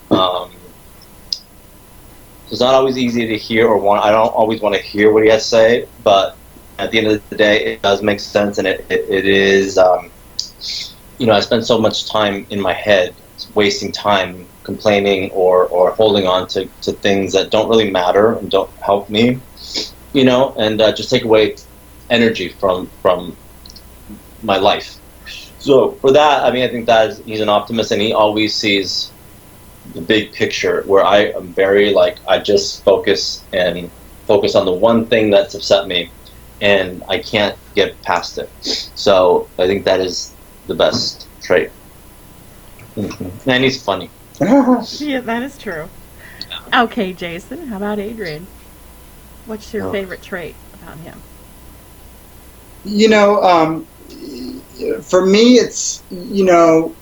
It's not always easy to hear I don't always want to hear what he has to say, but at the end of the day, it does make sense, and it is, I spend so much time in my head, wasting time complaining or holding on to things that don't really matter and don't help me, and just take away energy from my life. So for that, I mean, I think that he's an optimist, and he always sees the big picture. Where I am very like, I just focus on the one thing that's upset me, and I can't get past it. So I think that is the best trait. And he's funny. Yeah, that is true. Okay, Jason, how about Adrian? What's your favorite trait about him? You know, for me, it's, you know,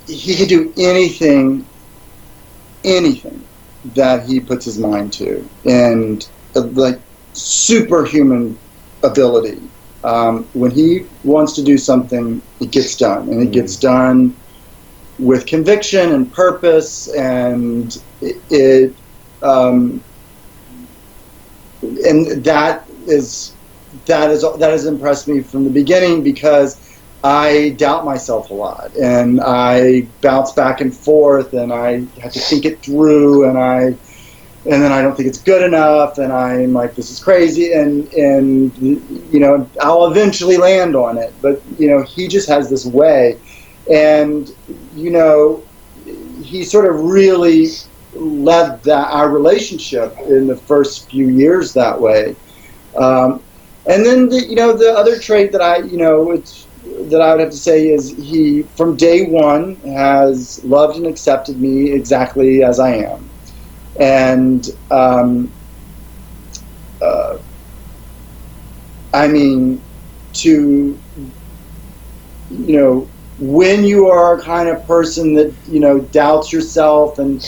he could do anything that he puts his mind to, and like superhuman ability. When he wants to do something, it gets done, and it gets done with conviction and purpose, and and that has impressed me from the beginning, because I doubt myself a lot, and I bounce back and forth, and I have to think it through, and then I don't think it's good enough, and I'm like, this is crazy, and you know, I'll eventually land on it. But you know, he just has this way, and you know, he sort of really led our relationship in the first few years that way. And then the other trait that I would have to say is he, from day one, has loved and accepted me exactly as I am. And I mean, to, you know, when you are a kind of person that, you know, doubts yourself and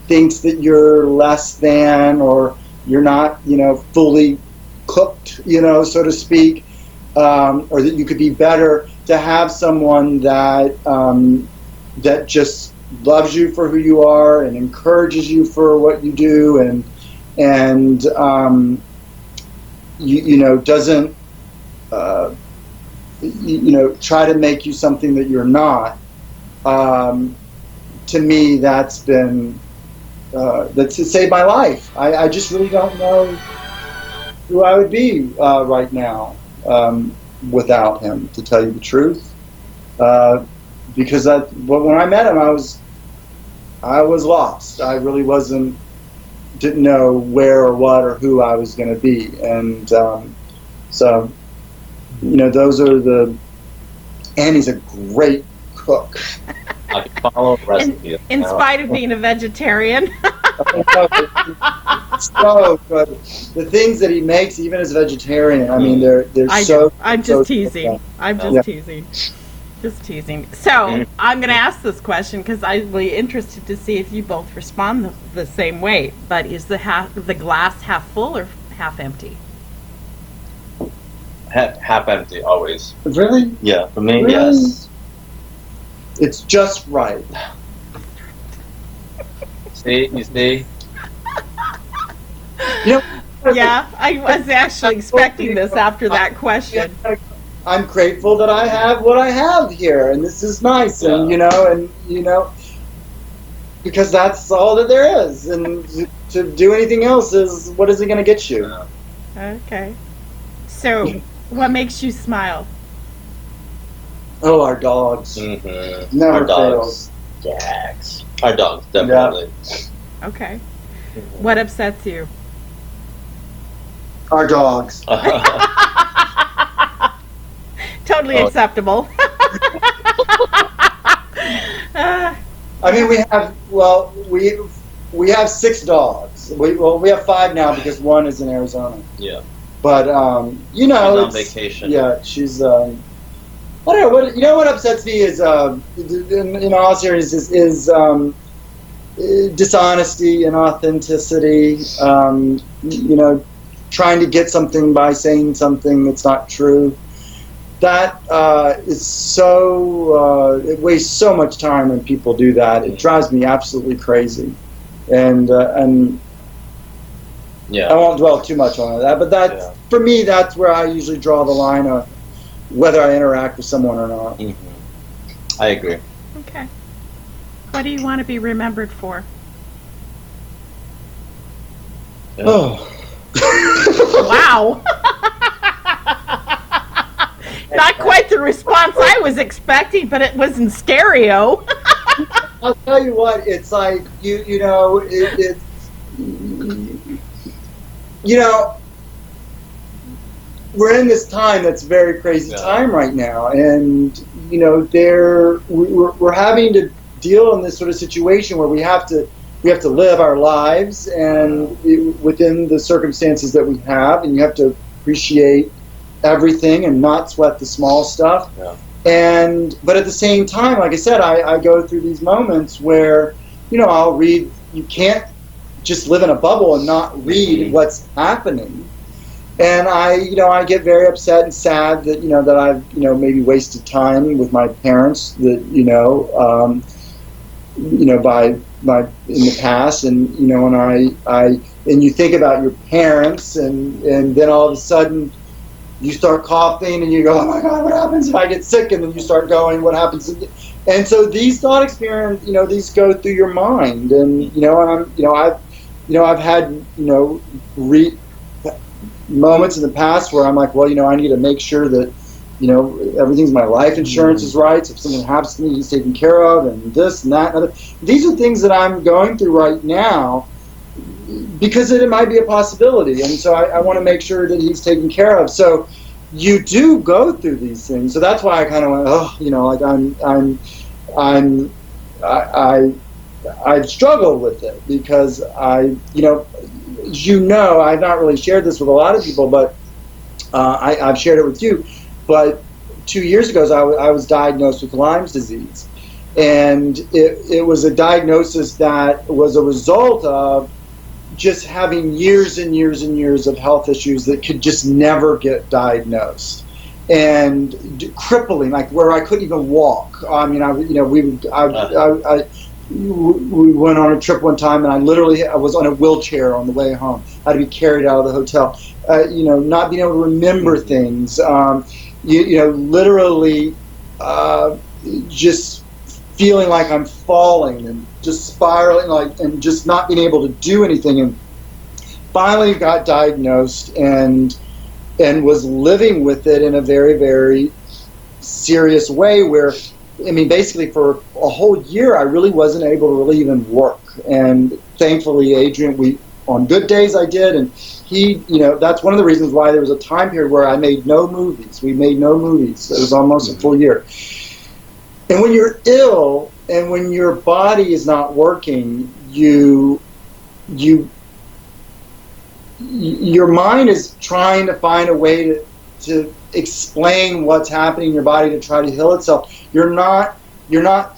thinks that you're less than, or you're not, you know, fully cooked, you know, so to speak, or that you could be better, to have someone that that just loves you for who you are and encourages you for what you do, and you know, doesn't you know, try to make you something that you're not. To me, that's been that's saved my life. I just really don't know who I would be right now without him, to tell you the truth. Because when I met him, I was lost. I really didn't know where or what or who I was going to be, and so, you know, those are and he's a great cook. I can follow the recipe. In spite of being a vegetarian. So good. The things that he makes, even as a vegetarian, I mean, they're so. I'm just teasing. I'm just teasing. Just teasing. So I'm going to ask this question because I'm really interested to see if you both respond the same way. But is the glass half full or half empty? Half empty, always. Really? Yeah, for me, Really? yes. It's just right. See, you see? You know, Yeah, I was actually expecting this after that question. I'm grateful that I have what I have here, and this is nice, and you know, because that's all that there is, and to do anything else is, what is it going to get you? Okay. So, what makes you smile? Oh, our dogs. Mm-hmm. Never Our dogs. fails. Yes. Our dogs, definitely. Okay. What upsets you? Our dogs. Totally acceptable. I mean, we have 6 dogs. We have 5 now because one is in Arizona. Yeah. But you know, she's on vacation. Yeah, she's. I don't know what upsets me is, in all seriousness, is dishonesty and authenticity. You know, trying to get something by saying something that's not true. That is so. It wastes so much time when people do that. It drives me absolutely crazy, and yeah. I won't dwell too much on that. But for me, that's where I usually draw the line of whether I interact with someone or not. Mm-hmm. I agree. Okay. What do you want to be remembered for? Oh. Wow. wow. Not quite the response I was expecting, but it was in stereo. I'll tell you what, it's like, you know, you know, we're in this time that's a very crazy time right now, and you know, we're having to deal in this sort of situation where we have to live our lives and within the circumstances that we have, and you have to appreciate everything and not sweat the small stuff. Yeah. But at the same time, like I said, I go through these moments where, you know, I'll read. You can't just live in a bubble and not read what's happening. And I get very upset and sad that, that I've, maybe wasted time with my parents that, by in the past, and, and you think about your parents, and then all of a sudden you start coughing and you go, oh my God, what happens if I get sick? And then you start going, what happens? And so these thought experiences, these go through your mind, and, I've had, moments in the past where I'm like, well, I need to make sure that, everything's, my life insurance is right. So if something happens to me, he's taken care of, and this and that and other. These are things that I'm going through right now because it might be a possibility. And so I want to make sure that he's taken care of. So you do go through these things. So that's why I kind of went, I struggle with it because I've not really shared this with a lot of people, but I've shared it with you. But 2 years ago, I was diagnosed with Lyme's disease. And it was a diagnosis that was a result of just having years and years and years of health issues that could just never get diagnosed. And crippling, like where I couldn't even walk. I mean, we went on a trip one time, and I was on a wheelchair on the way home. I had to be carried out of the hotel. Not being able to remember things. Literally just feeling like I'm falling and just spiraling, and just not being able to do anything. And finally got diagnosed and was living with it in a very, very serious way where, basically for a whole year, I really wasn't able to really even work. And thankfully, Adrian, on good days I did, and he, that's one of the reasons why there was a time period where I made no movies. We made no movies. It was almost a full year. And when you're ill and when your body is not working, your mind is trying to find a way to explain what's happening in your body to try to heal itself. You're not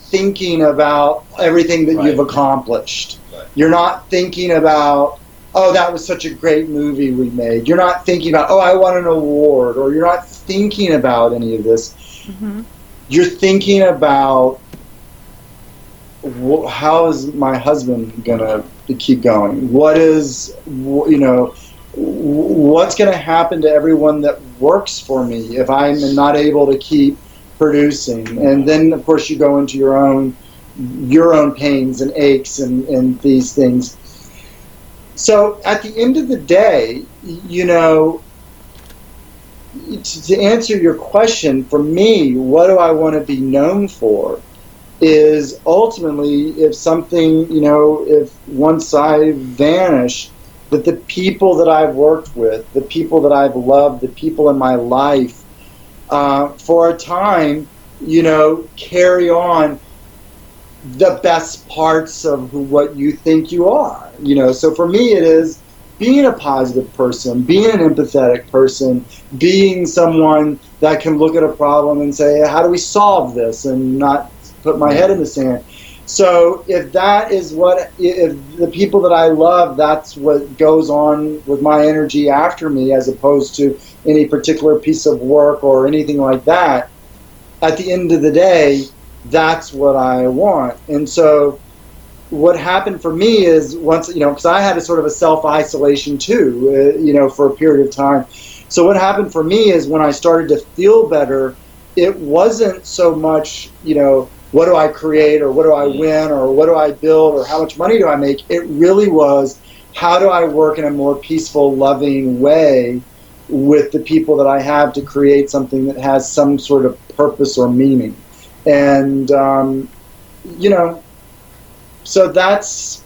thinking about everything that you've accomplished. Right. You're not thinking about, oh, that was such a great movie we made. You're not thinking about, oh, I won an award, or you're not thinking about any of this. Mm-hmm. You're thinking about how is my husband gonna keep going? What's going to happen to everyone that works for me if I'm not able to keep producing? And then, of course, you go into your own pains and aches and these things. So at the end of the day, to answer your question, for me, what do I want to be known for is ultimately if something, if once I vanish, that the people that I've worked with, the people that I've loved, the people in my life, for a time, carry on the best parts of what you think you are. So for me it is being a positive person, being an empathetic person, being someone that can look at a problem and say, how do we solve this, and not put my head in the sand. So if the people that I love, that's what goes on with my energy after me, as opposed to any particular piece of work or anything like that, at the end of the day, that's what I want. And so what happened for me is once, because I had a sort of a self-isolation too, for a period of time. So what happened for me is when I started to feel better, it wasn't so much, what do I create, or what do I win, or what do I build, or how much money do I make? It really was, how do I work in a more peaceful, loving way with the people that I have to create something that has some sort of purpose or meaning. And, you know, so that's,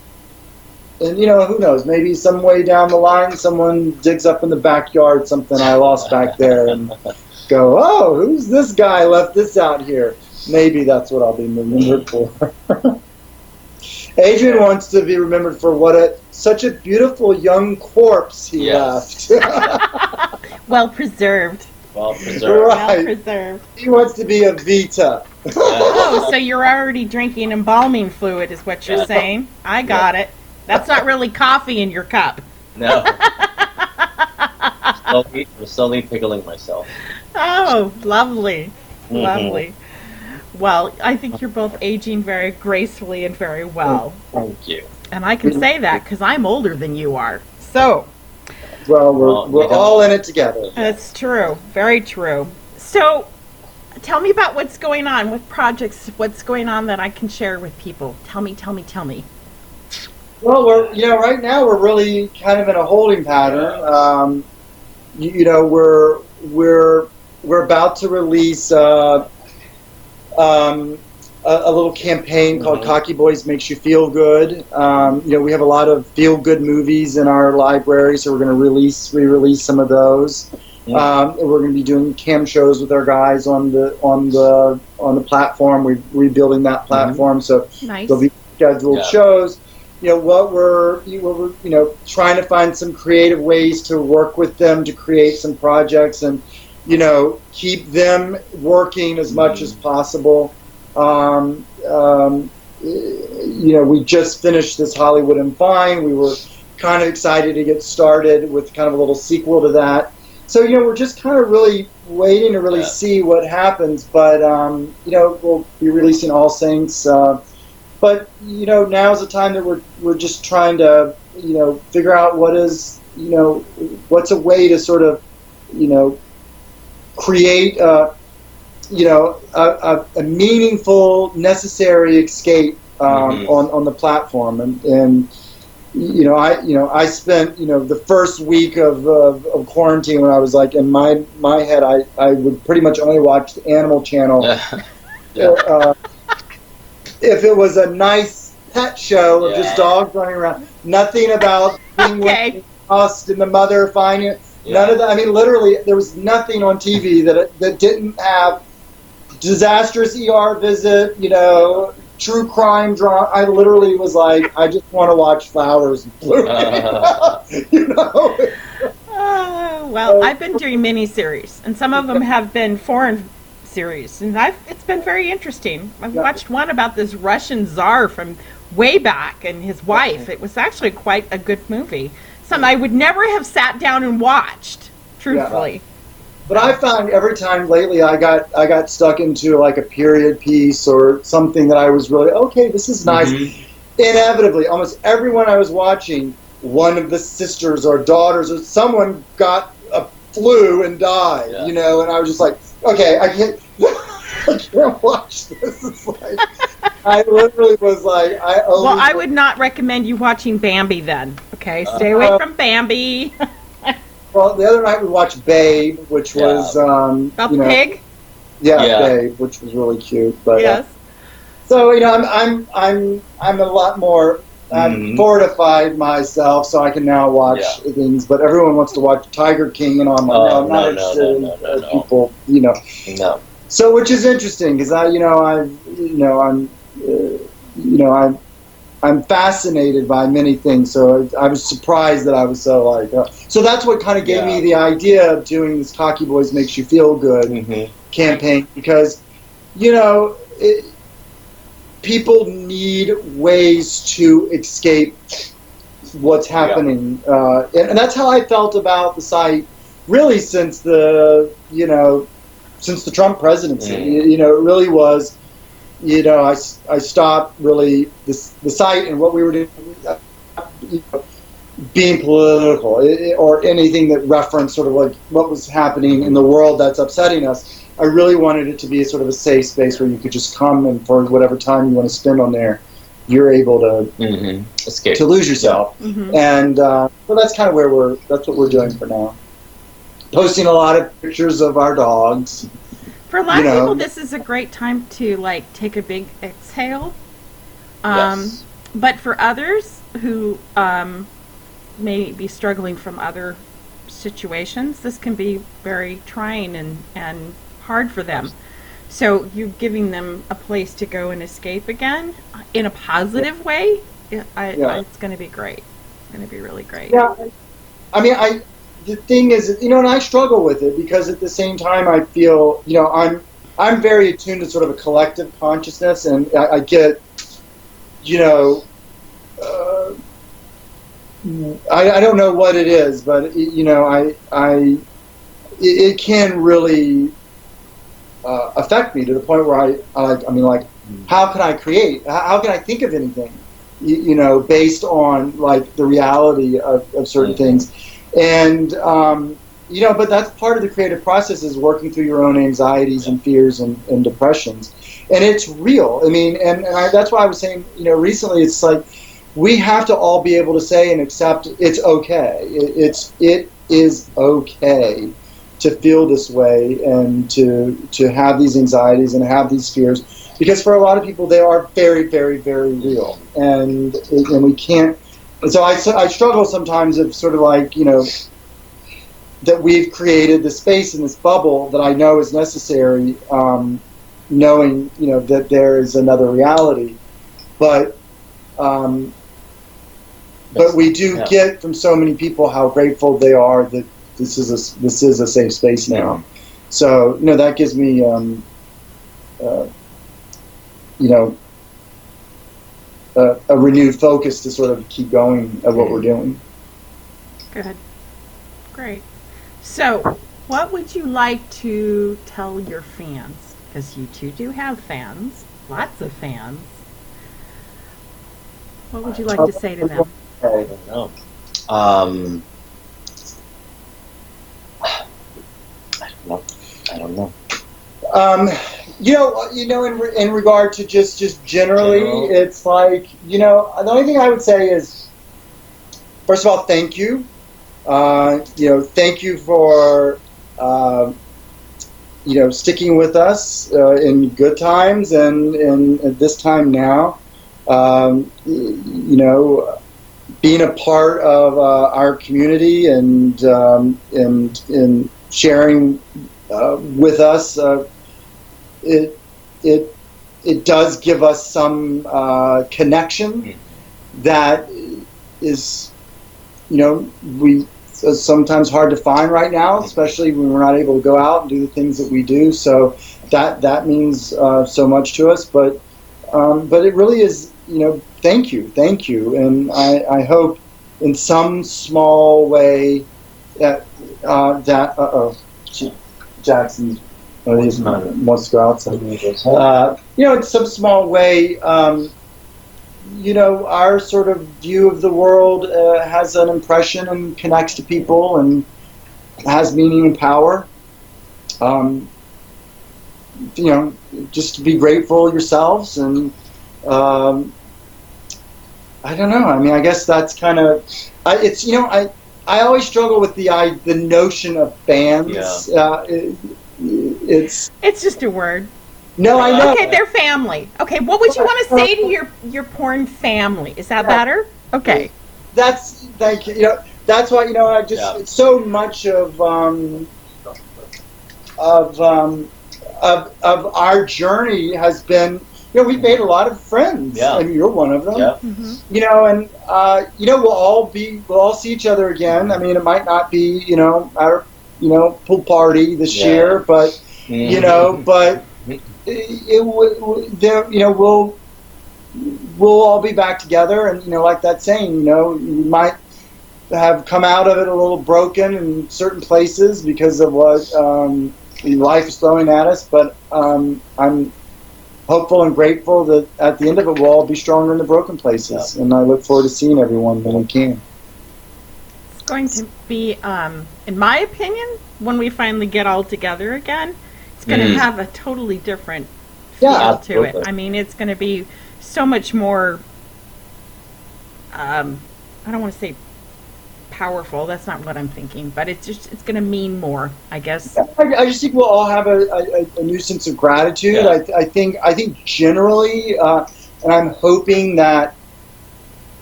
and, you know, who knows, maybe some way down the line someone digs up in the backyard something I lost back there and go, oh, who's this guy left this out here? Maybe that's what I'll be remembered for. Adrian wants to be remembered for such a beautiful young corpse he left. Well preserved. Well preserved. Right. Well preserved. He wants to be a Vita. Oh, so you're already drinking embalming fluid is what you're saying. I got it. That's not really coffee in your cup. No. I'm slowly pickling myself. Oh, lovely. Mm-hmm. Lovely. Well, I think you're both aging very gracefully and very well. Thank you. And I can say that because I'm older than you are. So, Well, we're all in it together. that's true. Very true. So, tell me about what's going on with projects, what's going on that I can share with people. Tell me. Well, right now we're really kind of in a holding pattern. We're about to release a little campaign called Cocky Boys Makes You Feel Good. We have a lot of feel-good movies in our library, so we're going to re-release some of those. We're going to be doing cam shows with our guys on the platform. We're rebuilding that platform, so Nice. there'll be scheduled shows. What we're trying to find some creative ways to work with them to create some projects and keep them working as much as possible. We just finished this Hollywood and Fine. We were kind of excited to get started with kind of a little sequel to that. So, we're just kind of really waiting to really see what happens. But, we'll be releasing All Saints. But, now's the time that we're just trying to, figure out what's a way to sort of, create a meaningful, necessary escape on the platform, and I spent the first week of quarantine when I was like in my head I would pretty much only watch the Animal Channel. If it was a nice pet show of just dogs running around, nothing about being lost and the mother finding it. None of that. I mean, literally, there was nothing on TV that didn't have disastrous ER visit, true crime drama. I literally was like, I just want to watch flowers bloom. Well, I've been doing miniseries, and some of them have been foreign series, and it's been very interesting. I've watched one about this Russian czar from way back and his wife. It was actually quite a good movie. Something I would never have sat down and watched, truthfully. But I found every time lately I got stuck into like a period piece or something that I was really, okay, this is nice. Inevitably, almost everyone I was watching, one of the sisters or daughters or someone got a flu and died, and I was just like, okay, I can't watch this. It's like, I literally was like, I would not recommend you watching Bambi then. Okay, stay away from Bambi. Well, the other night we watched Babe, which was about the pig. Babe, which was really cute. But yes. So I'm a lot more. I've fortified myself, so I can now watch things. But everyone wants to watch Tiger King, and I'm like, I'm not interested in people. No. So, which is interesting because I'm fascinated by many things. So I was surprised that I was so like. So that's what kind of gave me the idea of doing this Cocky Boys Makes You Feel Good campaign, because people need ways to escape what's happening, and that's how I felt about the site really since the Trump presidency. It really was. I stopped really the site and what we were doing, being political or anything that referenced sort of like what was happening in the world that's upsetting us. I really wanted it to be a sort of a safe space where you could just come, and for whatever time you want to spend on there, you're able to escape, to lose yourself. And so that's kind of that's what we're doing for now. posting a lot of pictures of our dogs. For a lot You of know. people, this is a great time to like take a big exhale. Yes. But for others who may be struggling from other situations, this can be very trying and hard for them. So you giving them a place to go and escape again in a positive way, Yeah. it's going to be great. It's going to be really great. Yeah, I mean, the thing is, and I struggle with it because at the same time, I feel, I'm very attuned to sort of a collective consciousness, and I get, uh, I don't know what it is, but it can really affect me to the point where how can I create? How can I think of anything? Based on like the reality of certain things. And, but that's part of the creative process is working through your own anxieties and fears and depressions. And it's real. I mean, that's why I was saying, recently it's like we have to all be able to say and accept it's okay. It is okay to feel this way and to have these anxieties and have these fears. Because for a lot of people, they are very, very, very real. And we can't. And so I struggle sometimes of sort of like, that we've created the space in this bubble that I know is necessary, knowing, that there is another reality. But we do get from so many people how grateful they are that this is a safe space now. So, that gives me, a renewed focus to sort of keep going at what we're doing. Good. Great. So, what would you like to tell your fans? Because you two do have fans, lots of fans. What would you like to say to them? I don't know. I don't know. In regard to just generally, it's like, the only thing I would say is, first of all, thank you. Thank you for, sticking with us in good times and at this time now. Being a part of our community and sharing with us. It does give us some connection that is, we sometimes hard to find right now, especially when we're not able to go out and do the things that we do. So that means so much to us. But it really is, thank you, and I hope in some small way that Jackson wants to go outside. In some small way, our sort of view of the world has an impression and connects to people and has meaning and power. Just to be grateful yourselves and. I don't know. I mean, I guess that's kind of. I always struggle with the notion of fans. Yeah. It's just a word. No, I know. Okay, they're family. Okay, what would you want to say to your porn family? Is that better? Okay. Thank you. That's why I just it's so much of our journey has been. We've made a lot of friends. Yeah. I mean, you're one of them. Yeah. Mm-hmm. We'll all see each other again. I mean, it might not be, our, pool party this year, but, but we'll all be back together. And, like that saying, we might have come out of it a little broken in certain places because of what life is throwing at us. But I'm hopeful and grateful that at the end of it we'll all be stronger in the broken places. And I look forward to seeing everyone when we can. It's going to be, in my opinion, when we finally get all together again, it's going to have a totally different feel to it. I mean, it's going to be so much more, I don't want to say powerful. That's not what I'm thinking, but it's going to mean more, I guess. I just think we'll all have a new sense of gratitude. Yeah. I think generally, and I'm hoping that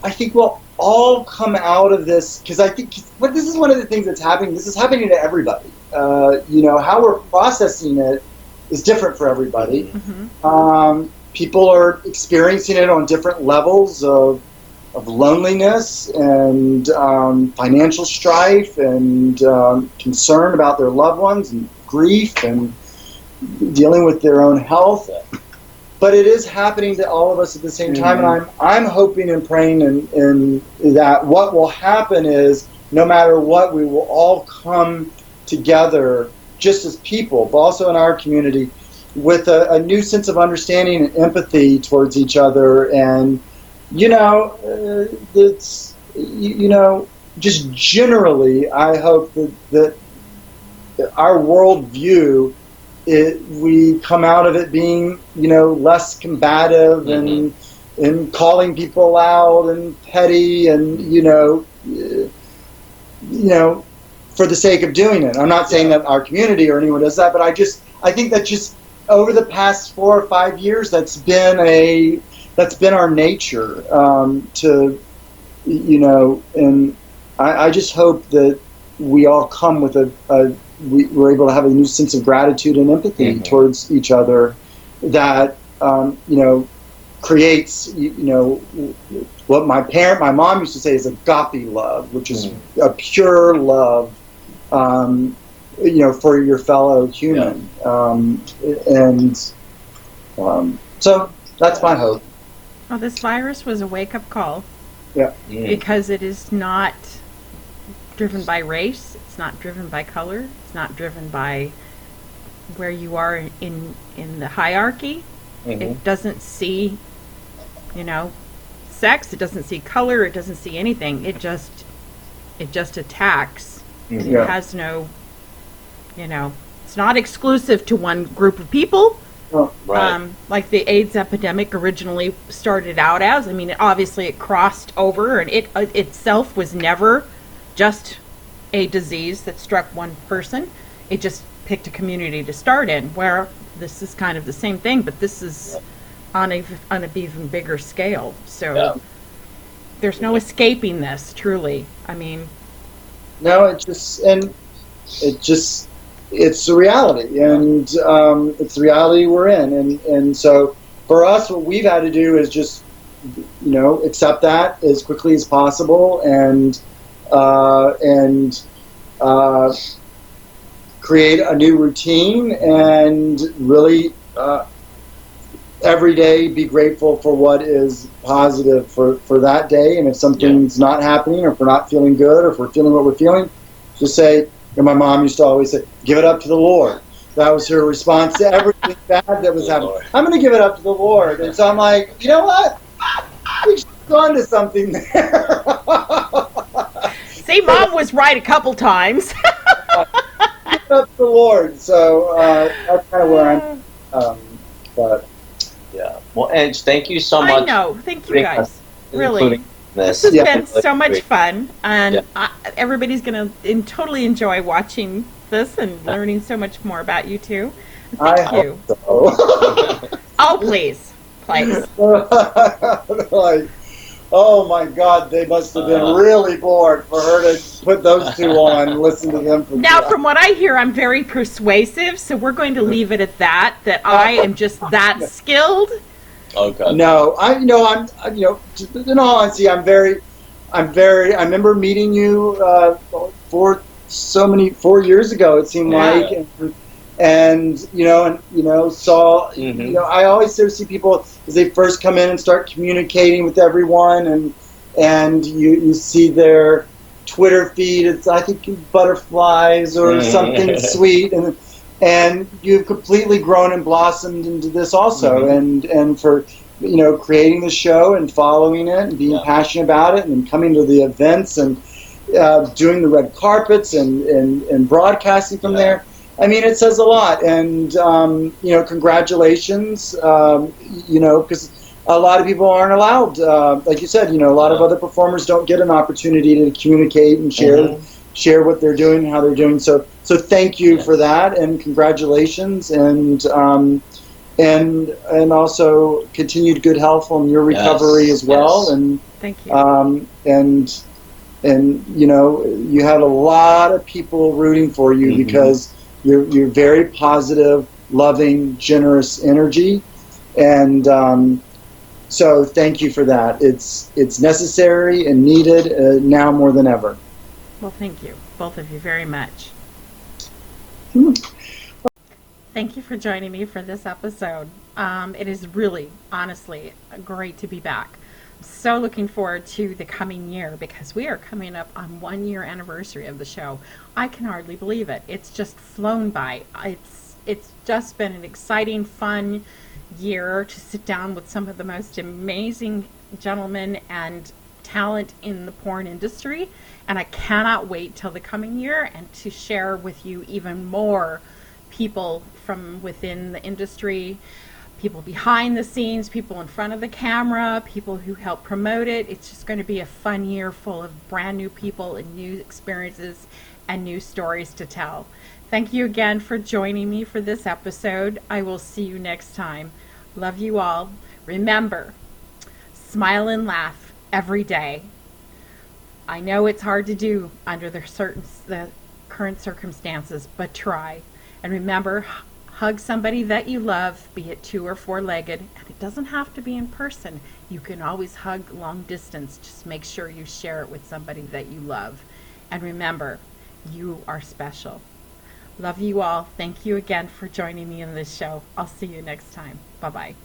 I think we'll all come out of this, because I think this is one of the things that's happening. This is happening to everybody. How we're processing it is different for everybody. Mm-hmm. People are experiencing it on different levels of loneliness and financial strife and concern about their loved ones and grief and dealing with their own health. But it is happening to all of us at the same time, and I'm hoping and praying and that what will happen is, no matter what, we will all come together just as people, but also in our community, with a new sense of understanding and empathy towards each other. And just generally, I hope that our worldview, we come out of it being, less combative and calling people out and petty and, for the sake of doing it. I'm not saying that our community or anyone does that, but I think that just over the past 4 or 5 years, that's been our nature, and I just hope that we all come with we're able to have a new sense of gratitude and empathy towards each other that, creates, what my mom used to say is agape love, which is a pure love, for your fellow human. So that's my hope. Well, this virus was a wake-up call. Yeah. Because it is not driven by race. It's not driven by color. It's not driven by where you are in the hierarchy. It doesn't see, sex. It doesn't see color. It doesn't see anything. It just attacks. It has no, it's not exclusive to one group of people. Oh, right. Like the AIDS epidemic originally started out as. I mean, obviously it crossed over, and it itself was never just a disease that struck one person. It just picked a community to start in, where this is kind of the same thing, but this is on an even bigger scale. So there's no escaping this, truly. I mean... No, it's the reality, and it's the reality we're in, and so for us, what we've had to do is just, accept that as quickly as possible, and create a new routine, and really every day be grateful for what is positive for that day, and if something's not happening, or if we're not feeling good, or if we're feeling what we're feeling, just say. And my mom used to always say, "Give it up to the Lord." That was her response to everything bad that was happening. I'm going to give it up to the Lord. And so I'm like, you know what? We've gone to something there. See, Mom was right a couple times. Give it up to the Lord. So that's kind of where I'm. But yeah. Well, Ange, thank you so I much. know. Thank you, guys. Really. Including This has been Yeah. so much fun, and Yeah. everybody's going to totally enjoy watching this and learning so much more about you, too. Thank you. hope so. Oh, please. Please. Like, oh my God, they must have been really bored for her to put those two on and listen to them. Now, from what I hear, I'm very persuasive, so we're going to leave it at that I am just that skilled. Okay. No, I'm in all honesty, I remember meeting you 4 years ago, it seemed like, and saw, I always sort of see people as they first come in and start communicating with everyone, and you see their Twitter feed, it's, I think, butterflies or something sweet, and you've completely grown and blossomed into this also, and for creating the show and following it and being passionate about it, and then coming to the events and doing the red carpets and broadcasting from there. I mean, it says a lot, and congratulations, because a lot of people aren't allowed. Like you said, a lot of other performers don't get an opportunity to communicate and share what they're doing and how they're doing. So thank you for that, and congratulations, and also continued good health on your recovery as well. Yes. And thank you. And you had a lot of people rooting for you because you're very positive, loving, generous energy, and so thank you for that. It's necessary and needed now more than ever. Well, thank you, both of you, very much. Thank you for joining me for this episode. It is really, honestly, great to be back. I'm so looking forward to the coming year because we are coming up on 1 year anniversary of the show. I can hardly believe it. It's just flown by. It's just been an exciting, fun year to sit down with some of the most amazing gentlemen and talent in the porn industry, and I cannot wait till the coming year and to share with you even more people from within the industry, people behind the scenes, people in front of the camera, people who help promote it. It's just going to be a fun year full of brand new people and new experiences and new stories to tell. Thank you again for joining me for this episode. I will see you next time. Love you all. Remember, smile and laugh every day. I know it's hard to do under the current circumstances, but try. And remember, hug somebody that you love, be it 2 or 4-legged, and it doesn't have to be in person. You can always hug long distance. Just make sure you share it with somebody that you love. And remember, you are special. Love you all. Thank you again for joining me in this show. I'll see you next time. Bye-bye.